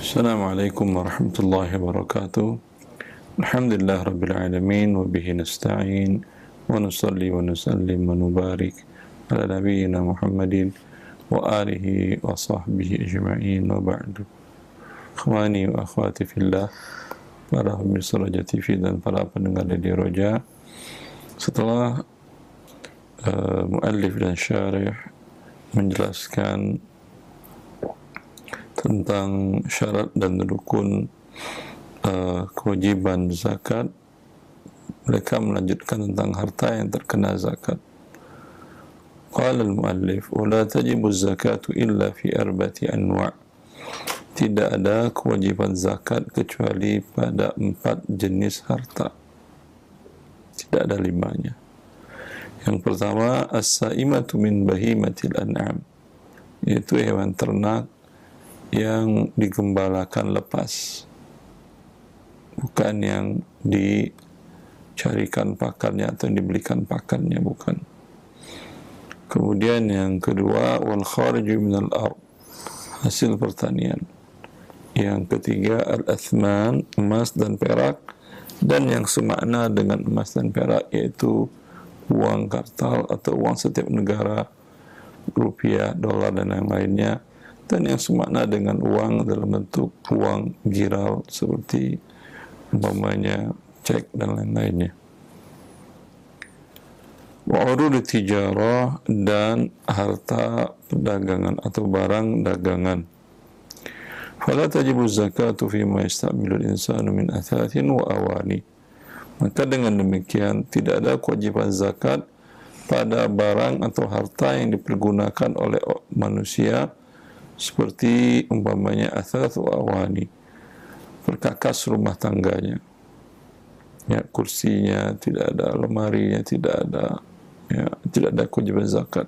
Assalamualaikum warahmatullahi wabarakatuh. Alhamdulillah rabbil alamin wa bihi nasta'in wa nusalli wa nusallim wa nubarik ala nabiyyina Muhammadin wa alihi wa sahbihi ajma'in wa ba'du. Ikhwani wa akhwati fillah, para pemirsa Roja TV dan para pendengar di Roja, setelah muallif dan syarih menjelaskan tentang syarat dan rukun kewajiban zakat, mereka melanjutkan tentang harta yang terkena zakat. Qala al-muallif, wa la tajibu zakatu illa fi arba'ati anwa'. Tidak ada kewajiban zakat kecuali pada 4 jenis harta. Tidak ada 5-nya. Yang pertama, as-sa'imatu min bahimatil an'am, yaitu hewan ternak yang digembalakan lepas, bukan yang dicarikan pakannya atau dibelikan pakannya, bukan. Kemudian yang kedua, wal khariju minal ard, hasil pertanian. Yang ketiga, al-athman, emas dan perak, dan yang semakna dengan emas dan perak, yaitu uang kartal atau uang setiap negara, rupiah, dolar dan yang lainnya, dan yang semakna dengan uang dalam bentuk uang giral seperti umpamanya cek dan lain-lainnya. Wa urud tijarah, dan harta perdagangan atau barang dagangan. Fala tajibu zakatu fima yasta'milu al-insanu min athathin wa awani. Maka dengan demikian tidak ada kewajiban zakat pada barang atau harta yang dipergunakan oleh manusia, seperti umpamanya athath wa awani, perkakas rumah tangganya, ya, kursinya tidak ada, lemarinya tidak ada, ya, tidak ada kewajiban zakat.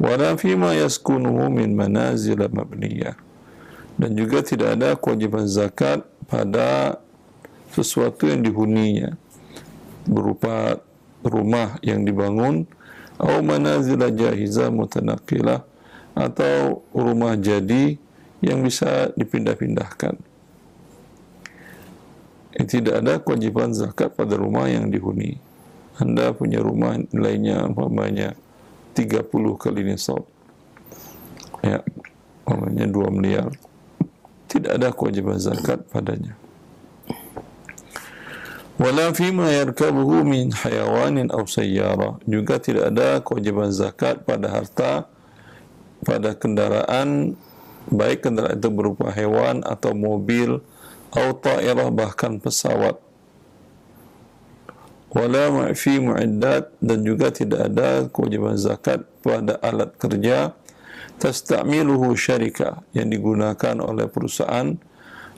Wala fima yaskunuhu min manazil mabniyah, dan juga tidak ada kewajiban zakat pada sesuatu yang dihuninya, berupa rumah yang dibangun, atau manazil jahizah mutanaqilah, atau rumah jadi yang bisa dipindah-pindahkan. Tidak ada kewajiban zakat pada rumah yang dihuni. Anda punya rumah nilainya umpamanya 30 kali nisab, ya, umpamanya 2 miliar. Tidak ada kewajiban zakat padanya. Wala fima yarkabuhu min hayawanin aw sayyara, juga tidak ada kewajiban zakat pada harta, pada kendaraan, baik kendaraan itu berupa hewan atau mobil, atau ta'irah, bahkan pesawat. Wala fi mu'iddat, dan juga tidak ada kewajiban zakat pada alat kerja tasta'miluhu syarikah, yang digunakan oleh perusahaan,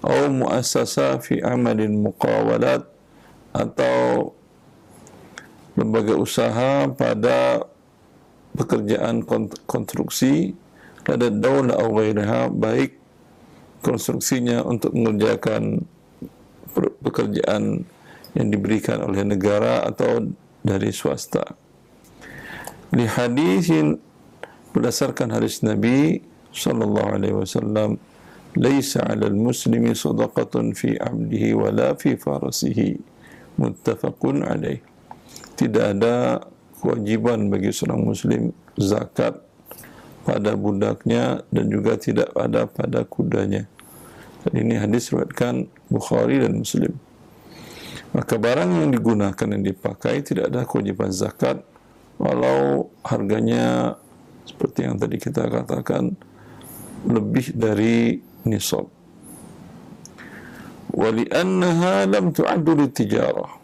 atau muassasa fi amalin muqawalat, atau lembaga usaha pada pekerjaan konstruksi, pada daulah atau ghairaha, baik konstruksinya untuk mengerjakan pekerjaan yang diberikan oleh negara atau dari swasta. Li hadisin, berdasarkan hadis Nabi sallallahu alaihi wasallam, laisa 'alal muslimi shadaqatun fi 'abdihi wala fi farasihi, muttafaqun alaih. Tidak ada kewajiban bagi seorang muslim zakat pada budaknya dan juga tidak ada pada kudanya. Dan ini hadis riwayatkan Bukhari dan Muslim. Maka barang yang digunakan, yang dipakai, tidak ada kewajiban zakat walau harganya seperti yang tadi kita katakan lebih dari nisab. Wa li'annaha lam tu'addu litijarah.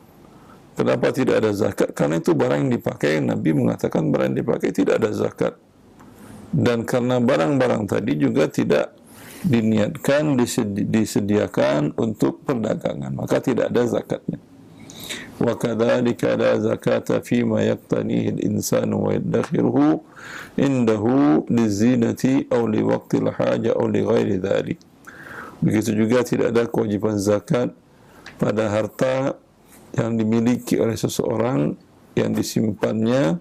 Kenapa tidak ada zakat? Karena itu barang yang dipakai, Nabi mengatakan barang yang dipakai tidak ada zakat. Dan karena barang-barang tadi juga tidak diniatkan, disediakan untuk perdagangan, maka tidak ada zakatnya. Wa kadzalika la zakata fima yaqtanihi al-insanu wa yadakhiruhu indahu lizinati aw liwaqtil haja aw li ghairi dzalik. Begitu juga tidak ada kewajiban zakat pada harta yang dimiliki oleh seseorang, yang disimpannya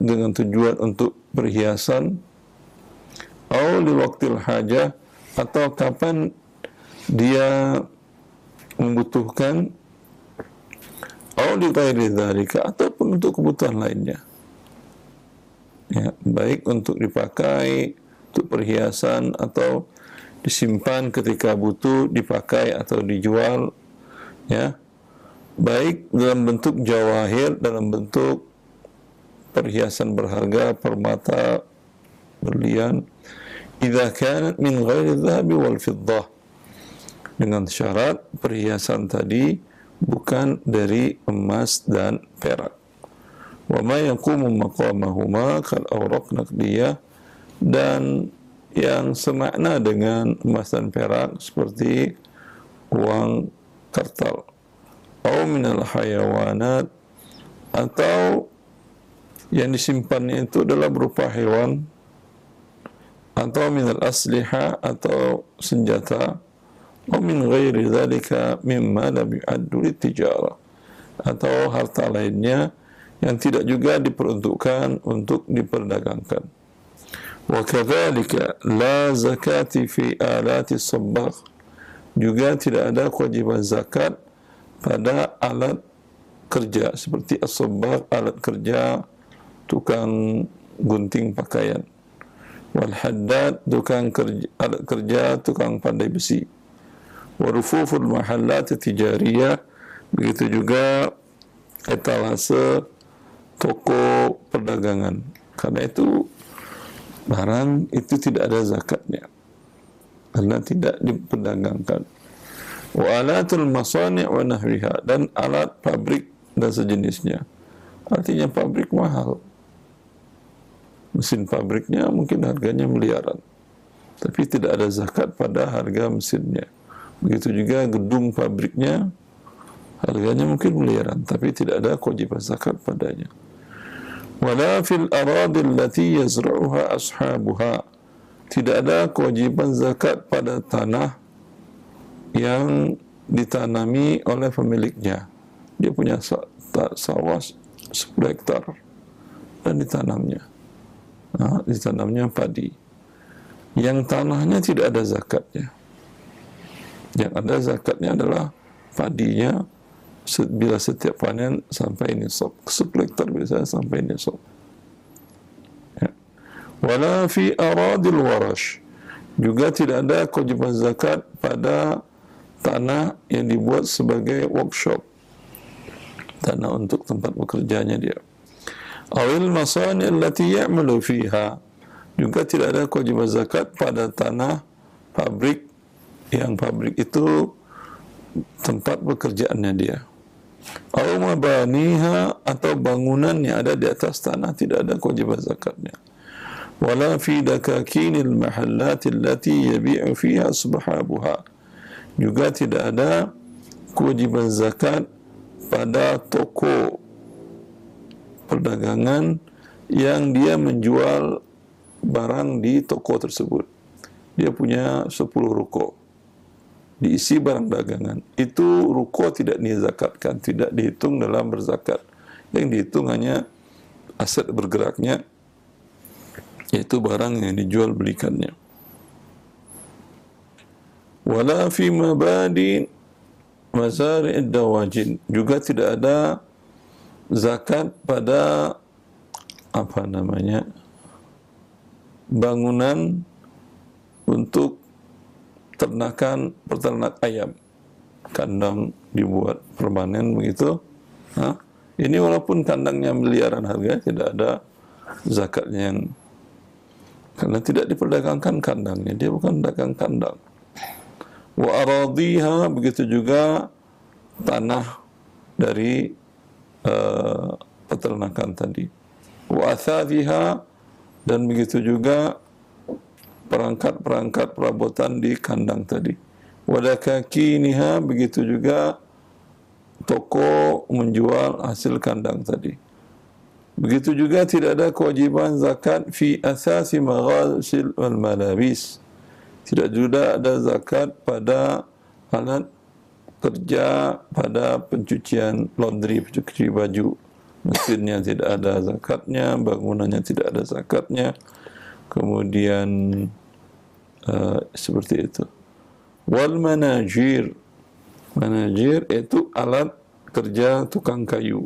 dengan tujuan untuk perhiasan, atau li waqtil hajah, atau kapan dia membutuhkan, atau li ghairi dzalika, ataupun untuk kebutuhan lainnya. Ya, baik untuk dipakai, untuk perhiasan, atau disimpan ketika butuh, dipakai atau dijual, ya, baik dalam bentuk jawahir, dalam bentuk perhiasan berharga, permata, berlian, idza kanat min ghairi dhahabi wal fiddah, dengan syarat perhiasan tadi bukan dari emas dan perak. Wa ma yaqumu maqamahuma kal awraq naqdiyah, dan yang semakna dengan emas dan perak seperti uang kartal. Atau minal hayawanat, atau yang disimpannya itu adalah berupa hewan, atau minal asliha, atau senjata, atau min ghairi dzalika mimma lam yu'addu lit-tijarah, atau harta lainnya yang tidak juga diperuntukkan untuk diperdagangkan. Wa kadzalika la zakati fi alati sabbagh, juga tidak ada kewajiban zakat pada alat kerja seperti as-sabbagh, alat kerja tukang gunting pakaian, wal haddad, tukang kerja, alat kerja tukang pandai besi, wa rufuful mahallat tijariyah, begitu juga etalase toko perdagangan. Karena itu barang itu tidak ada zakatnya karena tidak diperdagangkan. Wa alatul masani' wa nahwiha, dan alat pabrik dan sejenisnya. Artinya pabrik mahal. Mesin pabriknya mungkin harganya miliaran, tapi tidak ada zakat pada harga mesinnya. Begitu juga gedung pabriknya, harganya mungkin miliaran, tapi tidak ada kewajiban zakat padanya. Wala fil aradil lati yazra'uha ashabuha, tidak ada kewajiban zakat pada tanah yang ditanami oleh pemiliknya. Dia punya sawah 10 hektar dan ditanamnya. Nah, ditanamnya padi. Yang tanahnya tidak ada zakatnya. Yang ada zakatnya adalah padinya, bila setiap panen sampai nisab. 10 hektar biasanya sampai nisab. Ya. Wala fi aradil warash, juga tidak ada kewajiban zakat pada tanah yang dibuat sebagai workshop, tanah untuk tempat bekerjanya dia. Awil masani' allati ya'malu fiha, juga tidak ada kewajiban zakat pada tanah pabrik, yang pabrik itu tempat pekerjaannya dia. Aw mabaniha, atau bangunan yang ada di atas tanah, tidak ada kewajiban zakatnya. Wala fi dakakinil mahallati allati yabi'u fiha ashabuha, juga tidak ada kewajiban zakat pada toko perdagangan yang dia menjual barang di toko tersebut. Dia punya 10 ruko, diisi barang dagangan. Itu ruko tidak dizakatkan, tidak dihitung dalam berzakat. Yang dihitung hanya aset bergeraknya, yaitu barang yang dijual belikannya. Wala fi mabadi mazari'id dawajin, juga tidak ada zakat pada bangunan untuk peternak ayam. Kandang dibuat permanen begitu. Ini walaupun kandangnya miliaran harga, tidak ada zakatnya, yang karena tidak diperdagangkan kandangnya, dia bukan dagang kandang. Wa aradhiha, begitu juga tanah dari peternakan tadi. Wa athadhiha, dan begitu juga perangkat-perangkat perabotan di kandang tadi. Wa dakakiniha, begitu juga toko menjual hasil kandang tadi. Begitu juga tidak ada kewajiban zakat fi asasi maghasil wal malabis. Tidak juga ada zakat pada alat kerja, pada pencucian laundry, pencuci baju. Mesinnya tidak ada zakatnya, bangunannya tidak ada zakatnya. kemudian seperti itu. Wal manajir, manajir itu alat kerja tukang kayu.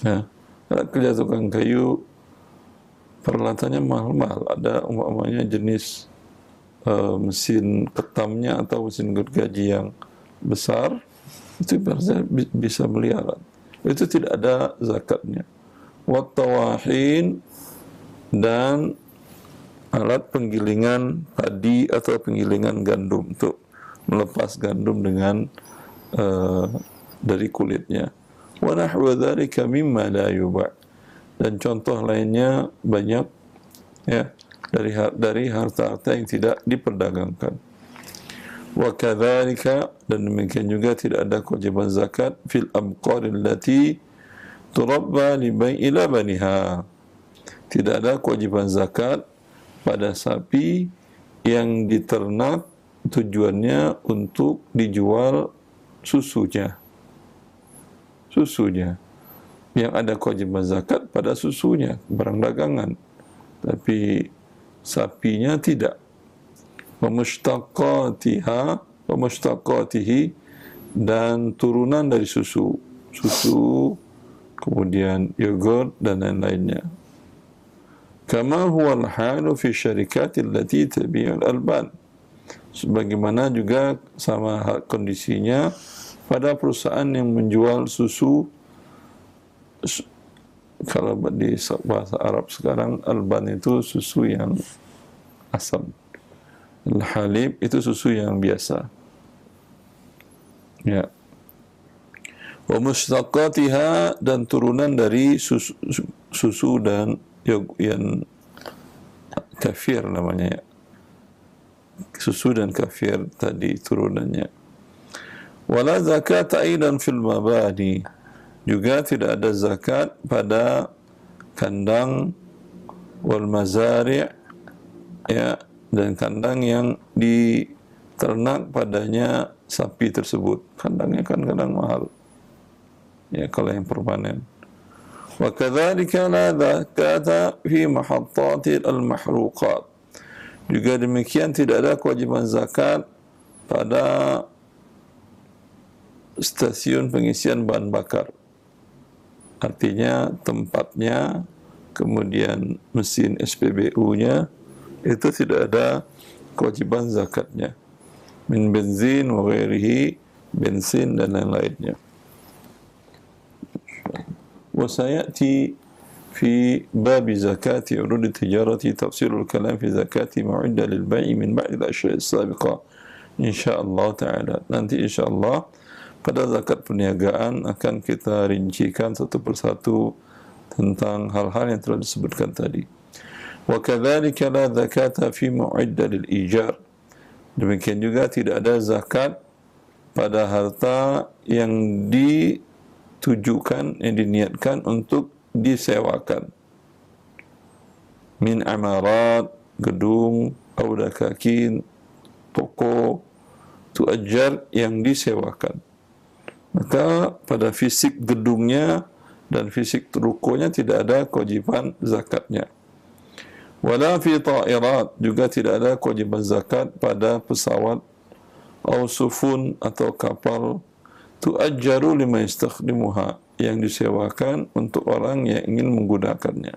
Ya, alat kerja tukang kayu peralatannya mahal-mahal. Ada umpamanya jenis mesin ketamnya atau mesin gergaji yang besar, itu bisa beli alat. Itu tidak ada zakatnya. Wat tawahin, dan alat penggilingan padi atau penggilingan gandum untuk melepas gandum dengan dari kulitnya. Wa nahwa dzalika mimma la yuba', dan contoh lainnya banyak ya dari harta-harta yang tidak diperdagangkan. Wa kadzalika, dan demikian juga tidak ada kewajiban zakat fil abqaril lati turabba li bai'i labaniha. Tidak ada kewajiban zakat pada sapi yang diternak tujuannya untuk dijual susunya. Susunya. Yang ada kewajiban zakat pada susunya, barang dagangan. Tapi sapinya tidak. Wa mushtaqatihi, dan turunan dari susu. Susu, kemudian yogurt dan lain-lainnya. Kama huwa al-halu fi syarikati allati tabi'ul alban. Sebagaimana juga sama kondisinya pada perusahaan yang menjual susu. Kalau di bahasa Arab sekarang, alban itu susu yang asam. Al-halib itu susu yang biasa. Ya. Wa mushtaqatiha, dan turunan dari susu dan yang kafir namanya ya. Susu dan kafir tadi turunannya. Wala zakat aidan fil mabadi, juga tidak ada zakat pada kandang, wal mazari' ya, dan kandang yang diternak padanya sapi tersebut. Kandangnya kan kadang mahal ya kalau yang permanen. Wa kadzalika la zakata fi mahattati al-mahruqat, juga demikian tidak ada kewajiban zakat pada stasiun pengisian bahan bakar. Artinya tempatnya, kemudian mesin SPBU-nya, itu tidak ada kewajiban zakatnya. Min benzin wa ghairihi, bensin dan lain-lainnya. Wa sayati fi bab zakati urud tijarati tafsirul kalam fi zakati ma'udda lil bai' min ba'd al-ashya' as-sabiqa insyaallah taala. Nanti insyaallah pada zakat perniagaan akan kita rincikan satu persatu tentang hal-hal yang telah disebutkan tadi. Wa kadzalika la zakata fi mu'idda lil ijar. Demikian juga tidak ada zakat pada harta yang ditujukan, yang diniatkan untuk disewakan. Min amarat, gedung, atau dakakin, toko, tuajar yang disewakan. Maka pada fisik gedungnya dan fisik rukonya tidak ada kewajiban zakatnya. Wala fi ta'irat, juga tidak ada kewajiban zakat pada pesawat, atau sufun atau kapal, tu'ajjaru lima yastakhdimuha, yang disewakan untuk orang yang ingin menggunakannya.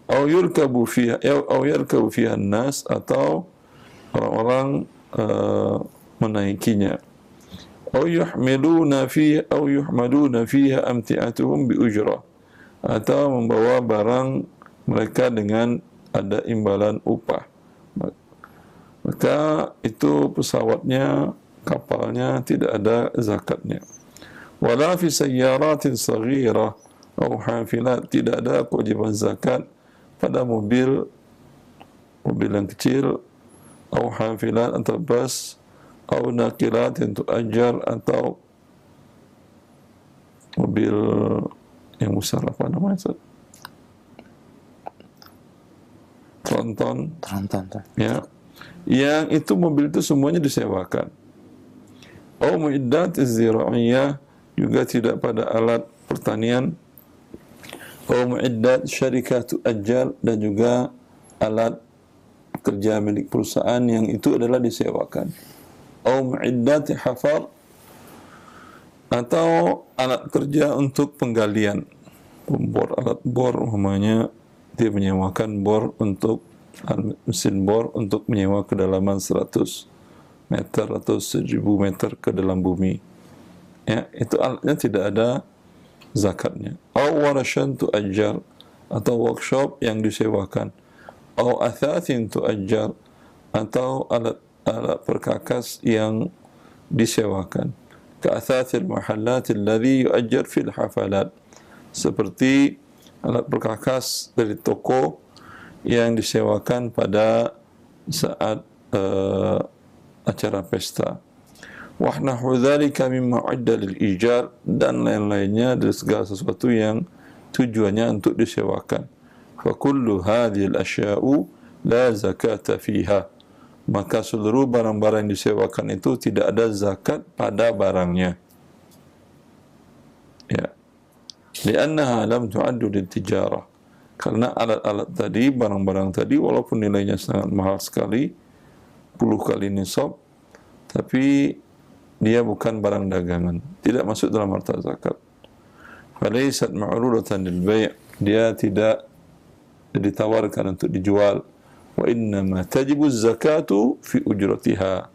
Au yurkabu fiha an-nas, atau orang-orang menaikinya. Au yuhmaduna fiha amti'atuhum bi ujrah, atau membawa barang mereka dengan ada imbalan upah. Maka itu pesawatnya, kapalnya tidak ada zakatnya. Wala fi sayyaratin saghirah aw hafilat, tidak ada kewajiban zakat pada mobil yang kecil, aw hafilat atau bus, aw naqilat untuk ajar, atau mobil yang besar, apa namanya? Tronton. Ya. Yang itu mobil itu semuanya disewakan. Aw mu'iddat az-zira'iyah, juga tidak pada alat pertanian. Aw mu'iddat syarikatu ajal, dan juga alat kerja milik perusahaan yang itu adalah disewakan. Au mu'iddati hafar, atau alat kerja untuk penggalian, pembor, alat bor, umpamanya dia menyewakan bor untuk mesin bor untuk menyewa kedalaman 100 meter atau 1000 meter ke dalam bumi. Ya, itu alatnya tidak ada zakatnya. Au warashan tu'ajjar, atau workshop yang disewakan. Au athathin tu'ajjar, atau alat perkakas yang disewakan. Ka'athathil mahallat alladhi yu'ajjar fil hafalat, seperti alat perkakas dari toko yang disewakan pada saat acara pesta. Wa nahwu dzalika mimma udda lil ijar, dan lain-lainnya dari segala sesuatu yang tujuannya untuk disewakan. Fa kullu hadhihi al-asya'u la zakata fiha, maka seluruh barang-barang yang disewakan itu tidak ada zakat pada barangnya. Ya. Li'annaha lam tu'addu lil-tijarah, karena alat-alat tadi, barang-barang tadi, walaupun nilainya sangat mahal sekali, 10 kali nisab, tapi dia bukan barang dagangan, tidak masuk dalam harta zakat. Falaysat ma'rudatan lil bay', dia tidak ditawarkan untuk dijual. Wa innama tajibu zakatu fi ujratiha,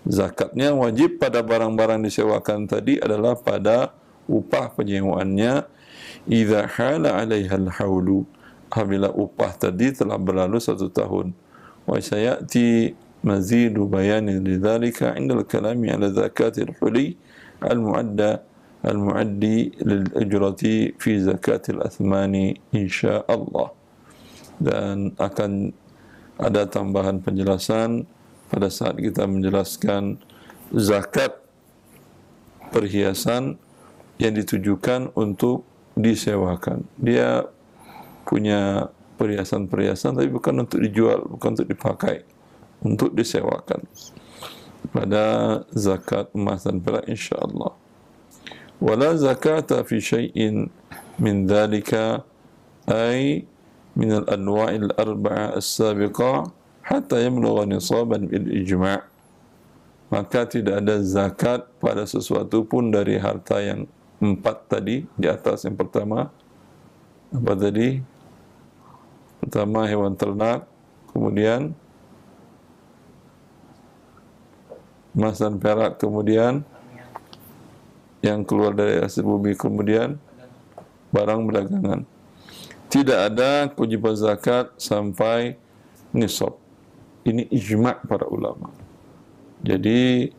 zakatnya wajib pada barang-barang disewakan tadi adalah pada upah penyewaannya. Idza hala 'alaiha al-haulu, apabila upah tadi telah berlalu 1 tahun. Wa sayati mazidu bayanin lidzalika 'inda al-kalami 'ala zakatil huli al-mu'addi lil-ujrati fi zakatil athmani insyaallah. Dan akan ada tambahan penjelasan pada saat kita menjelaskan zakat perhiasan yang ditujukan untuk disewakan. Dia punya perhiasan-perhiasan tapi bukan untuk dijual, bukan untuk dipakai, untuk disewakan. Pada zakat emas dan perak insyaallah. Wala zakata fi syai'in min dzalika ay min al-anwa'il arba'a as-sabiqah hatta yablugha nisaban bil ijma'. Maka tidak ada zakat pada sesuatu pun dari harta yang 4 tadi di atas. Yang pertama apa tadi? Pertama hewan ternak, kemudian emas dan perak, kemudian yang keluar dari hasil bumi, kemudian barang perdagangan. Tidak ada kewajiban zakat sampai nisab. Ini ijma' para ulama. Jadi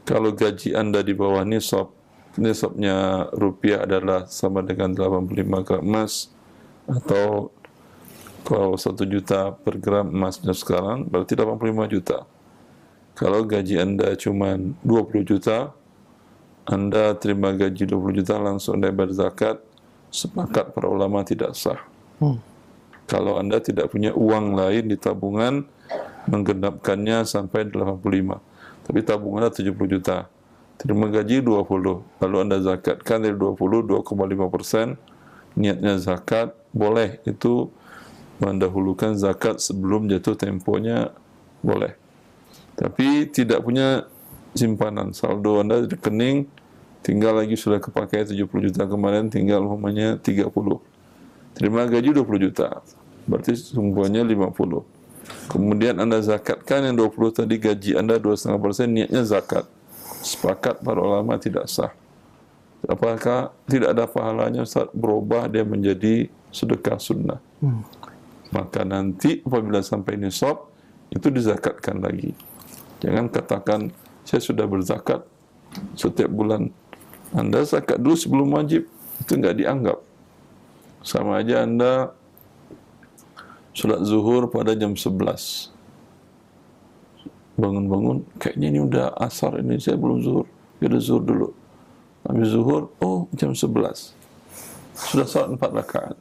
kalau gaji Anda di bawah nisab, nisabnya rupiah adalah sama dengan 85 gram emas, atau kalau 1 juta per gram emasnya sekarang berarti 85 juta. Kalau gaji Anda cuma 20 juta, Anda terima gaji 20 juta langsung Anda bayar zakat, sepakat para ulama tidak sah. Kalau Anda tidak punya uang lain di tabungan menggenapkannya sampai 85, tapi tabungan Anda 70 juta, terima gaji 20, lalu Anda zakatkan dari 20, 2,5%, niatnya zakat, boleh itu mendahulukan zakat sebelum jatuh temponya, boleh. Tapi tidak punya simpanan, saldo Anda di rekening tinggal lagi sudah kepakai 70 juta kemarin, tinggal umpamanya 30. Terima gaji 20 juta, berarti sumbangannya 50. Kemudian Anda zakatkan yang 20 tadi, gaji Anda 2,5%, niatnya zakat. Sepakat para ulama tidak sah. Apakah tidak ada pahalanya? Saat berubah dia menjadi sedekah sunnah. Maka nanti apabila sampai nisab, itu dizakatkan lagi. Jangan katakan saya sudah berzakat setiap bulan. Anda zakat dulu sebelum wajib, itu enggak dianggap. Sama aja Anda sholat zuhur pada jam 11. Bangun-bangun, kayaknya ini udah asar, ini saya belum zuhur. Ya udah zuhur dulu. Habis zuhur, oh jam 11. Sudah sholat 4 rakaat.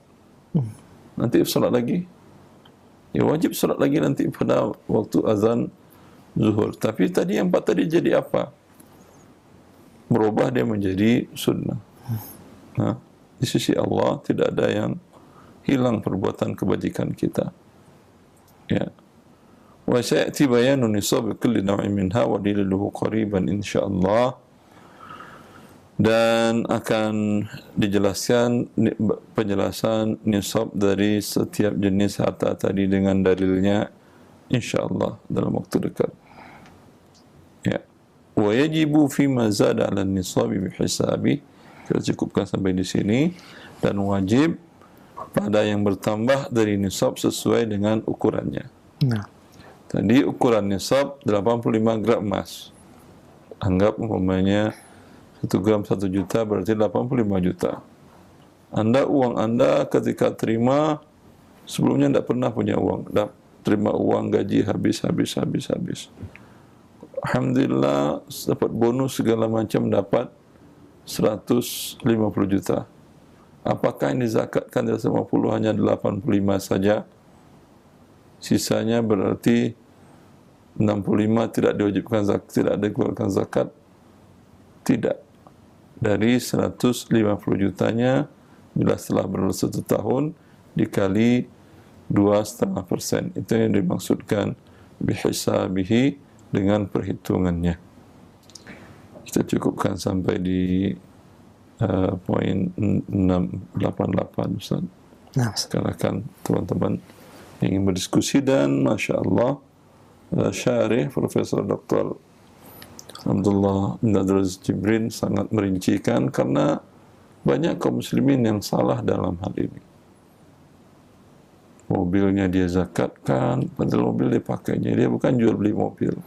Nanti sholat lagi. Ya wajib sholat lagi nanti pada waktu azan zuhur. Tapi tadi yang 4 tadi jadi apa? Berubah dia menjadi sunnah. Nah, di sisi Allah tidak ada yang hilang perbuatan kebajikan kita. Ya. Wa sayati bayanu nisab kulli naw'in minha wa daliluhu qariban insyaallah. Dan akan dijelaskan penjelasan nisab dari setiap jenis harta tadi dengan dalilnya insyaallah dalam waktu dekat. Ya. Wa yajibu fi ma zada 'ala an-nisab bihisabi. Kita cukupkan sampai di sini. Dan wajib pada yang bertambah dari nisab sesuai dengan ukurannya. Nah. Tadi ukuran nisab 85 gram emas. Anggap umpamanya 1 gram 1 juta berarti 85 juta. Uang Anda ketika terima, sebelumnya tidak pernah punya uang. Terima uang gaji habis. Alhamdulillah dapat bonus segala macam, dapat 150 juta. Apakah yang dizakatkan dari 50 hanya 85 saja? Sisanya berarti 65 tidak diwajibkan zakat, tidak dikeluarkan zakat? Tidak. Dari 150 jutanya, bila setelah berlalu 1 tahun, dikali 2,5%. Itu yang dimaksudkan bihisabihi, dengan perhitungannya. Kita cukupkan sampai di poin 688, Ustaz. Nah, Silakan teman-teman yang ingin berdiskusi. Dan Masya Allah, Syarih Profesor Dr. Abdullah bin Abdul Aziz Jibrin sangat merincikan, karena banyak kaum muslimin yang salah dalam hal ini. Mobilnya dia zakatkan, padahal mobil dia pakainya, dia bukan jual beli mobil.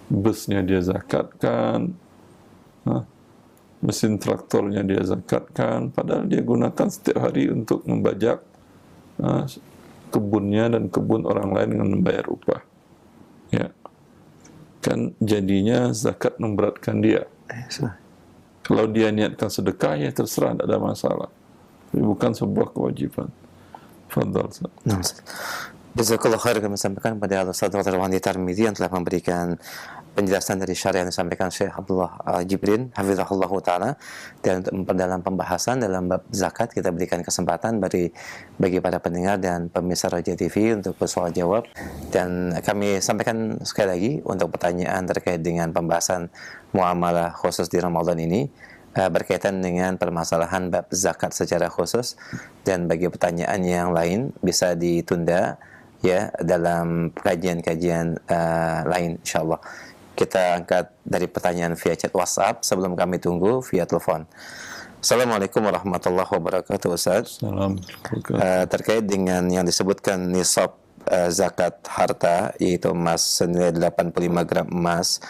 Busnya dia zakatkan, mesin traktornya dia zakatkan, padahal dia gunakan setiap hari untuk membajak kebunnya dan kebun orang lain dengan membayar upah. Ya. Kan jadinya zakat memberatkan dia. Kalau dia niatkan sedekah, ya terserah, tidak ada masalah. Tapi bukan sebuah kewajiban. Fadhal. Nah, jazakallahu khair, kami sampaikan pada Al-Ustaz Dr. Wandi Tarmizi yang telah memberikan penjelasan dari syariah yang disampaikan Syekh Abdullah Jibrin hafizahullah taala. Dan untuk memperdalam pembahasan dalam bab zakat, kita berikan kesempatan bagi para pendengar dan pemirsa Raja TV untuk bersoal jawab. Dan kami sampaikan sekali lagi, untuk pertanyaan terkait dengan pembahasan muamalah khusus di Ramadan ini berkaitan dengan permasalahan bab zakat secara khusus, dan bagi pertanyaan yang lain bisa ditunda ya dalam kajian-kajian lain insyaallah. Kita angkat dari pertanyaan via chat WhatsApp sebelum kami tunggu via telepon. Assalamualaikum warahmatullahi wabarakatuh, Ustaz. Terkait dengan yang disebutkan nisab zakat harta, yaitu emas senilai 85 gram emas,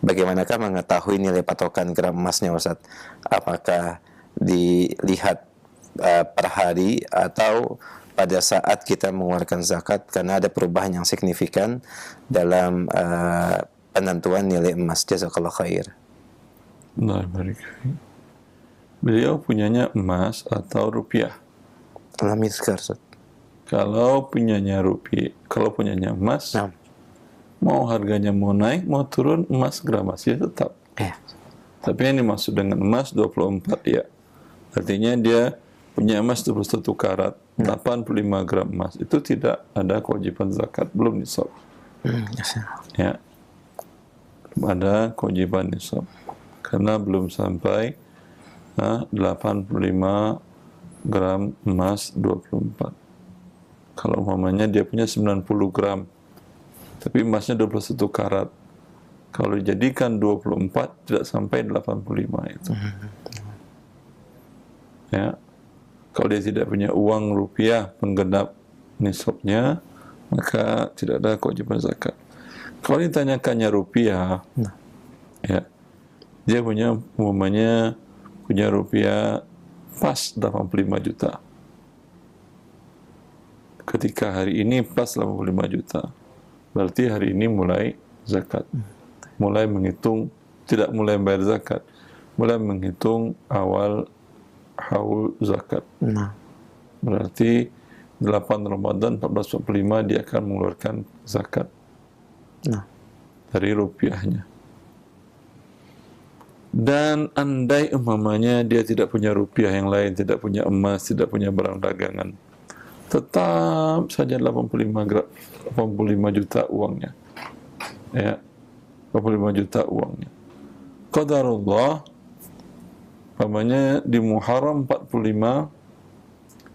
bagaimanakah mengetahui nilai patokan gram emasnya, Ustaz? Apakah dilihat per hari atau pada saat kita mengeluarkan zakat, karena ada perubahan yang signifikan dalam penentuan nilai emas? Jazakallah khair. Nah, baik. Beliau punyanya emas atau rupiah? Alhamdulillah, Ustaz. Kalau punyanya rupiah, kalau punyanya emas, mau harganya mau naik, mau turun, emas gramasinya tetap. Tapi yang dimaksud dengan emas 24 ya. Artinya dia punya emas 21 karat, 85 gram emas. Itu tidak ada kewajiban zakat, belum nisab. Ya. Ada kewajiban nisab. Karena belum sampai 85 gram emas 24. Kalau umpamanya dia punya 90 gram, tapi emasnya 21 karat. Kalau dijadikan 24, tidak sampai 85 itu. Ya. Kalau dia tidak punya uang rupiah penggenap nisabnya, maka tidak ada kewajiban zakat. Kalau ditanyakannya rupiah, ya, dia punya umpamanya punya rupiah pas 85 juta. Ketika hari ini pas 85 juta, berarti hari ini mulai zakat. Mulai menghitung, tidak mulai bayar zakat, mulai menghitung awal haul zakat. Berarti 8 Ramadan 1445 dia akan mengeluarkan zakat dari rupiahnya. Dan andai umpamanya dia tidak punya rupiah yang lain, tidak punya emas, tidak punya barang dagangan, tetap saja 85 juta uangnya. Ya, 85 juta uangnya. Qadarullah, umpamanya di Muharram 45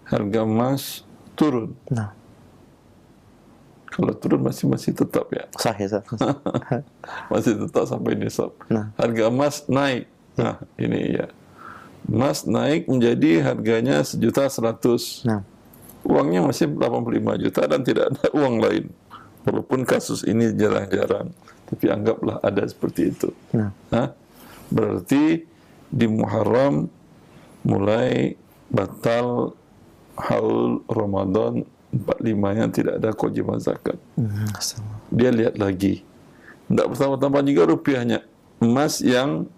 harga emas turun. Nah, Kalau turun masih tetap ya. sahih. Masih tetap sampai nisab. Nah. Harga emas naik. Nah, ini ya. Emas naik menjadi harganya 1.100.000. Nah. Uangnya masih 85 juta dan tidak ada uang lain. Walaupun kasus ini jarang-jarang, tapi anggaplah ada seperti itu. Nah. Nah, berarti di Muharram mulai batal haul Ramadan 45 yang tidak ada kewajiban zakat. Dia lihat lagi. Tidak bertambah-tambah juga rupiahnya. Emas yang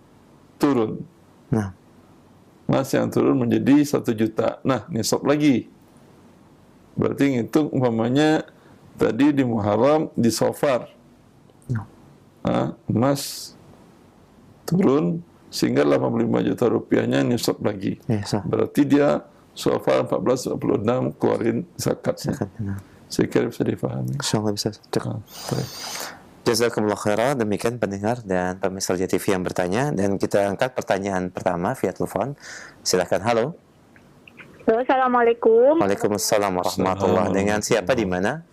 turun. Nah. Emas yang turun menjadi 1 juta. Nah, nisab lagi. Berarti ngitung umpamanya tadi di Muharram, di Safar. Nah, emas turun sehingga 85 juta rupiahnya nisab lagi. Berarti dia Safar 1426 keluarin zakatnya. Saya kira bisa difahami. Insyaallah bisa. Jazakumullah khairan. Demikian pendengar dan pemirsa TV yang bertanya, dan kita angkat pertanyaan pertama via telepon. Silakan. Halo. Assalamualaikum. Waalaikumsalam warahmatullahi. Dengan siapa di mana?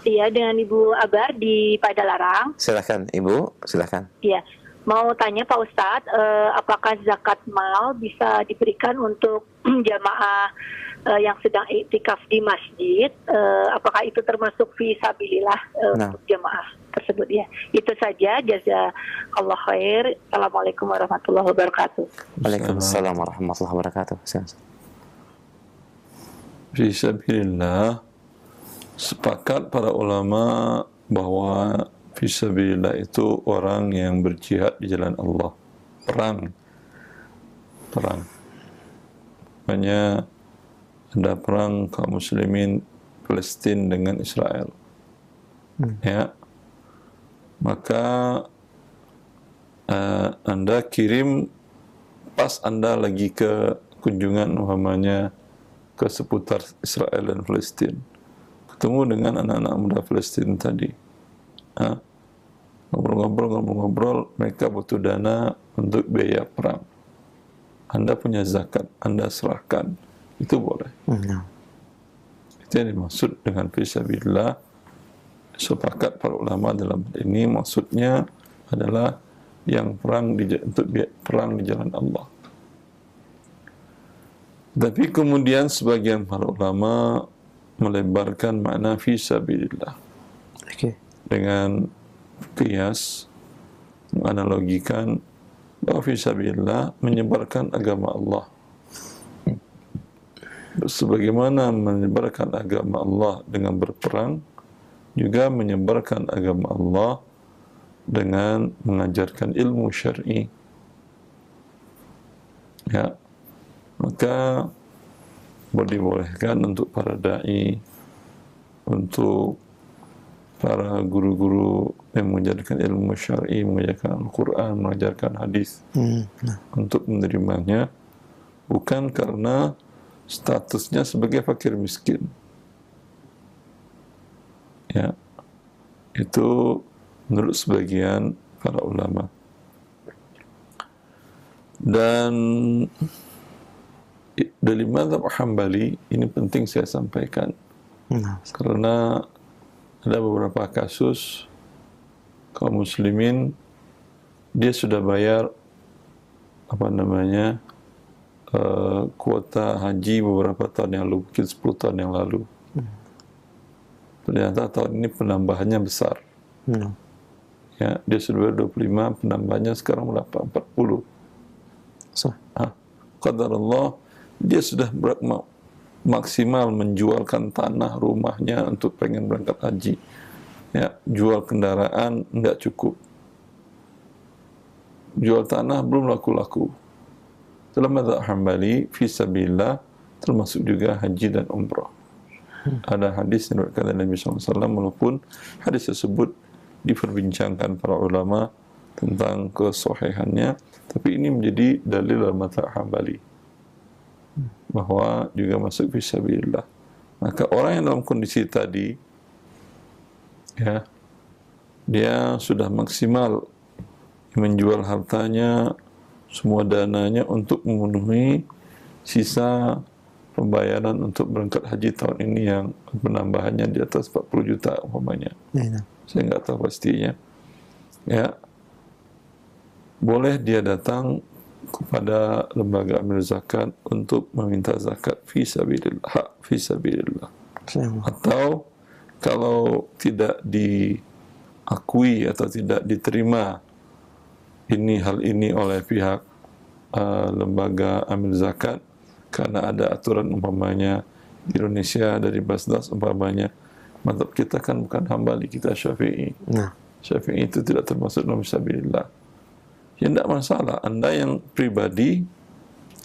Iya, dengan Ibu Abar di Padalarang. Silakan Ibu, silakan. Iya. Mau tanya Pak Ustadz, apakah zakat mal bisa diberikan untuk jamaah yang sedang iktikaf di masjid? Apakah itu termasuk fi sabilillah untuk jamaah tersebut ya? Itu saja. Jazakallah khair. Assalamualaikum warahmatullahi wabarakatuh. Waalaikumsalam warahmatullahi wabarakatuh. Fi sabilillah, sepakat para ulama bahwa fisabilillah itu orang yang berjihad di jalan Allah, perang. Makanya ada perang kaum muslimin Palestina dengan Israel. Ya, maka Anda kirim pas Anda lagi ke kunjungan umpamanya ke seputar Israel dan Palestina, ketemu dengan anak-anak muda Palestina tadi. Ngobrol-ngobrol, mereka butuh dana untuk biaya perang. Anda punya zakat, Anda serahkan, itu boleh. Itu yang dimaksud dengan fisabilillah. Sepakat para ulama dalam hal ini, maksudnya adalah yang untuk perang di jalan Allah. Tapi kemudian sebagian para ulama melebarkan makna fisabilillah. Dengan qiyas, menganalogikan bahwa fisabilillah menyebarkan agama Allah. Sebagaimana menyebarkan agama Allah dengan berperang, juga menyebarkan agama Allah dengan mengajarkan ilmu syar'i. Ya, maka dibolehkan untuk para dai, untuk para guru-guru yang mengajarkan ilmu syar'i, mengajarkan Al-Quran, mengajarkan hadis, untuk menerimanya, bukan karena statusnya sebagai fakir miskin. Ya, itu menurut sebagian para ulama. Dan dari mazhab Hambali ini penting saya sampaikan, karena ada beberapa kasus kaum muslimin dia sudah bayar kuota haji beberapa tahun yang lalu, mungkin 10 tahun yang lalu. Ternyata tahun ini penambahannya besar. Ya, dia sudah bayar 25, penambahannya sekarang berapa? 40. Qadarullah, dia sudah maksimal menjualkan tanah rumahnya untuk pengen berangkat haji. Ya, jual kendaraan enggak cukup. Jual tanah belum laku-laku. Dalam mazhab Hambali, fisabilillah termasuk juga haji dan umrah. Ada hadis yang diriwayatkan Nabi SAW, walaupun hadis tersebut diperbincangkan para ulama tentang kesahihannya, tapi ini menjadi dalil dalam mazhab Hambali bahwa juga masuk fisabilillah. Maka orang yang dalam kondisi tadi, ya, dia sudah maksimal menjual hartanya, semua dananya untuk memenuhi sisa pembayaran untuk berangkat haji tahun ini yang penambahannya di atas 40 juta umpamanya. Saya nggak tahu pastinya. Ya, boleh dia datang kepada lembaga amil zakat untuk meminta zakat fi sabilillah, hak fi sabilillah. Atau kalau tidak diakui atau tidak diterima hal ini oleh pihak lembaga amil zakat, karena ada aturan umpamanya di Indonesia dari Basnas umpamanya, mazhab kita kan bukan Hambali, kita Syafi'i. Syafi'i itu tidak termasuk dalam fisabilillah. Ya tidak masalah, Anda yang pribadi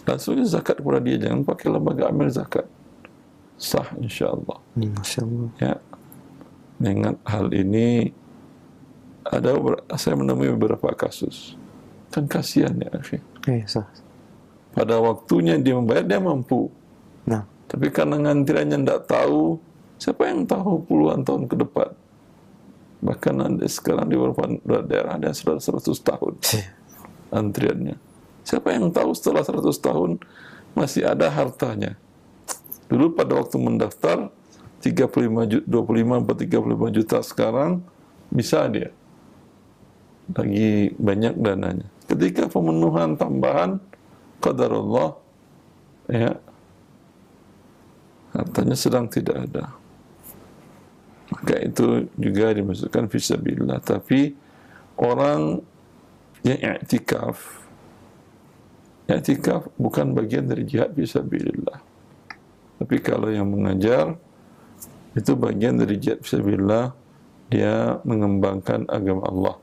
langsung zakat kepada dia, jangan pakai lembaga amil zakat. Sah insyaAllah. Ya, mengingat hal ini saya menemui beberapa kasus. Kan kasihan ya, akhi. Pada waktunya dia membayar, dia mampu. Tapi karena ngantriannya tidak tahu, siapa yang tahu puluhan tahun ke depan? Bahkan ada sekarang di beberapa daerah ada 100 tahun antriannya. Siapa yang tahu setelah 100 tahun masih ada hartanya? Dulu pada waktu mendaftar 25 atau 35 juta, sekarang bisa dia lagi banyak dananya. Ketika pemenuhan tambahan qadarullah, ya, hartanya sedang tidak ada, maka itu juga dimasukkan fisabilillah. Tapi orang yang i'tikaf bukan bagian dari jihad fisabilillah. Tapi kalau yang mengajar itu bagian dari jihad fisabilillah, dia mengembangkan agama Allah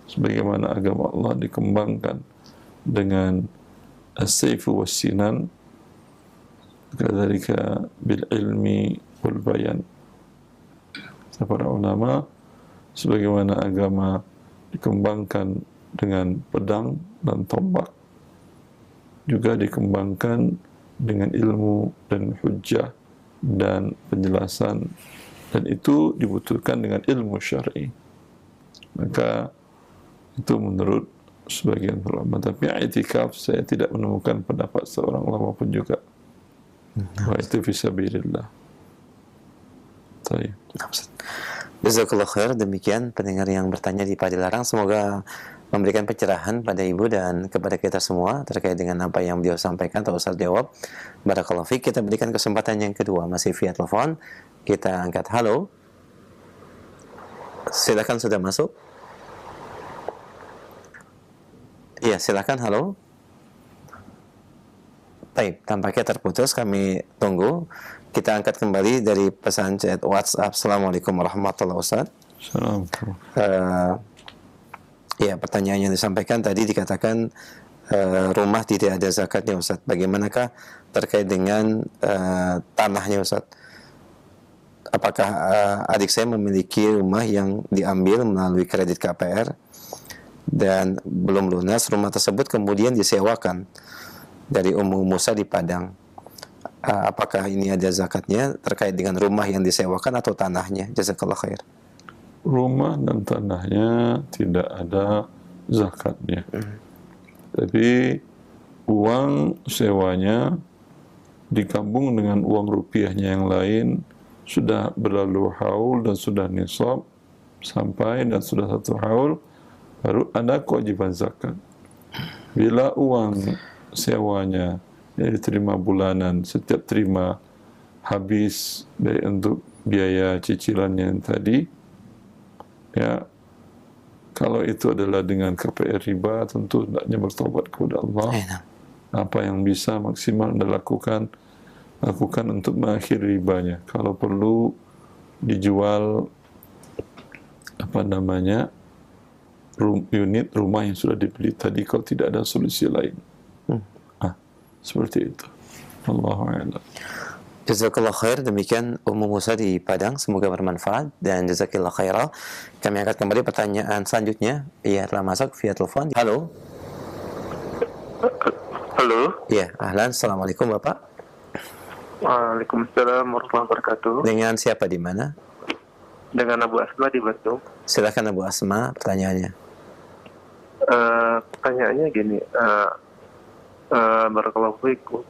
sebagaimana agama Allah dikembangkan dengan as-sayfu was-sinan, kadzalika bil ilmi wal bayan. Para ulama, sebagaimana agama dikembangkan dengan pedang dan tombak, juga dikembangkan dengan ilmu dan hujjah dan penjelasan, dan itu dibutuhkan dengan ilmu syar'i. Maka itu menurut sebagian ulama. Tapi i'tikaf saya tidak menemukan pendapat seorang ulama pun juga bahwa itu fisabilillah. Baik. Jazakallah khair. Demikian pendengar yang bertanya di Padilarang, semoga memberikan pencerahan pada ibu dan kepada kita semua terkait dengan apa yang beliau sampaikan atau Ustaz jawab. Barakallahu fiik. Kita berikan kesempatan yang kedua, masih via telepon. Kita angkat. Halo, silakan, sudah masuk. Iya, silakan. Halo. Baik, tampaknya terputus. Kami tunggu. Kita angkat kembali dari pesan chat WhatsApp. Assalamualaikum warahmatullahi wabarakatuh. Assalamualaikum. Ya, pertanyaan yang disampaikan tadi dikatakan rumah tidak ada zakatnya, Ustaz. Bagaimanakah terkait dengan tanahnya, Ustaz? Apakah adik saya memiliki rumah yang diambil melalui kredit KPR dan belum lunas, rumah tersebut kemudian disewakan dari Ummu Musa di Padang? Apakah ini ada zakatnya terkait dengan rumah yang disewakan atau tanahnya? Jazakallah khair. Rumah dan tanahnya tidak ada zakatnya. Tapi uang sewanya digabung dengan uang rupiahnya yang lain, sudah berlalu haul dan sudah nisab sampai dan sudah 1 haul, baru ada kewajiban zakat. Bila uang sewanya yang diterima bulanan, setiap terima habis baik untuk biaya cicilannya yang tadi, ya, kalau itu adalah dengan KPR riba, tentu hendaknya bertobat kepada Allah. Apa yang bisa maksimal Anda lakukan untuk mengakhiri ribanya. Kalau perlu dijual unit rumah yang sudah dibeli tadi kalau tidak ada solusi lain. Seperti itu. Allahu a'lam. Jazakallah khair. Demikian Ummu Musa di Padang, semoga bermanfaat dan jazakallah khairah. Kami angkat kembali pertanyaan selanjutnya. Iya, telah masuk via telepon. Halo. Halo. Iya, ahlan. Assalamualaikum Bapak. Waalaikumsalam warahmatullahi wabarakatuh. Dengan siapa di mana? Dengan Abu Asma di Bandung. Silakan Abu Asma, pertanyaannya. Pertanyaannya gini, barakallahu fiikum.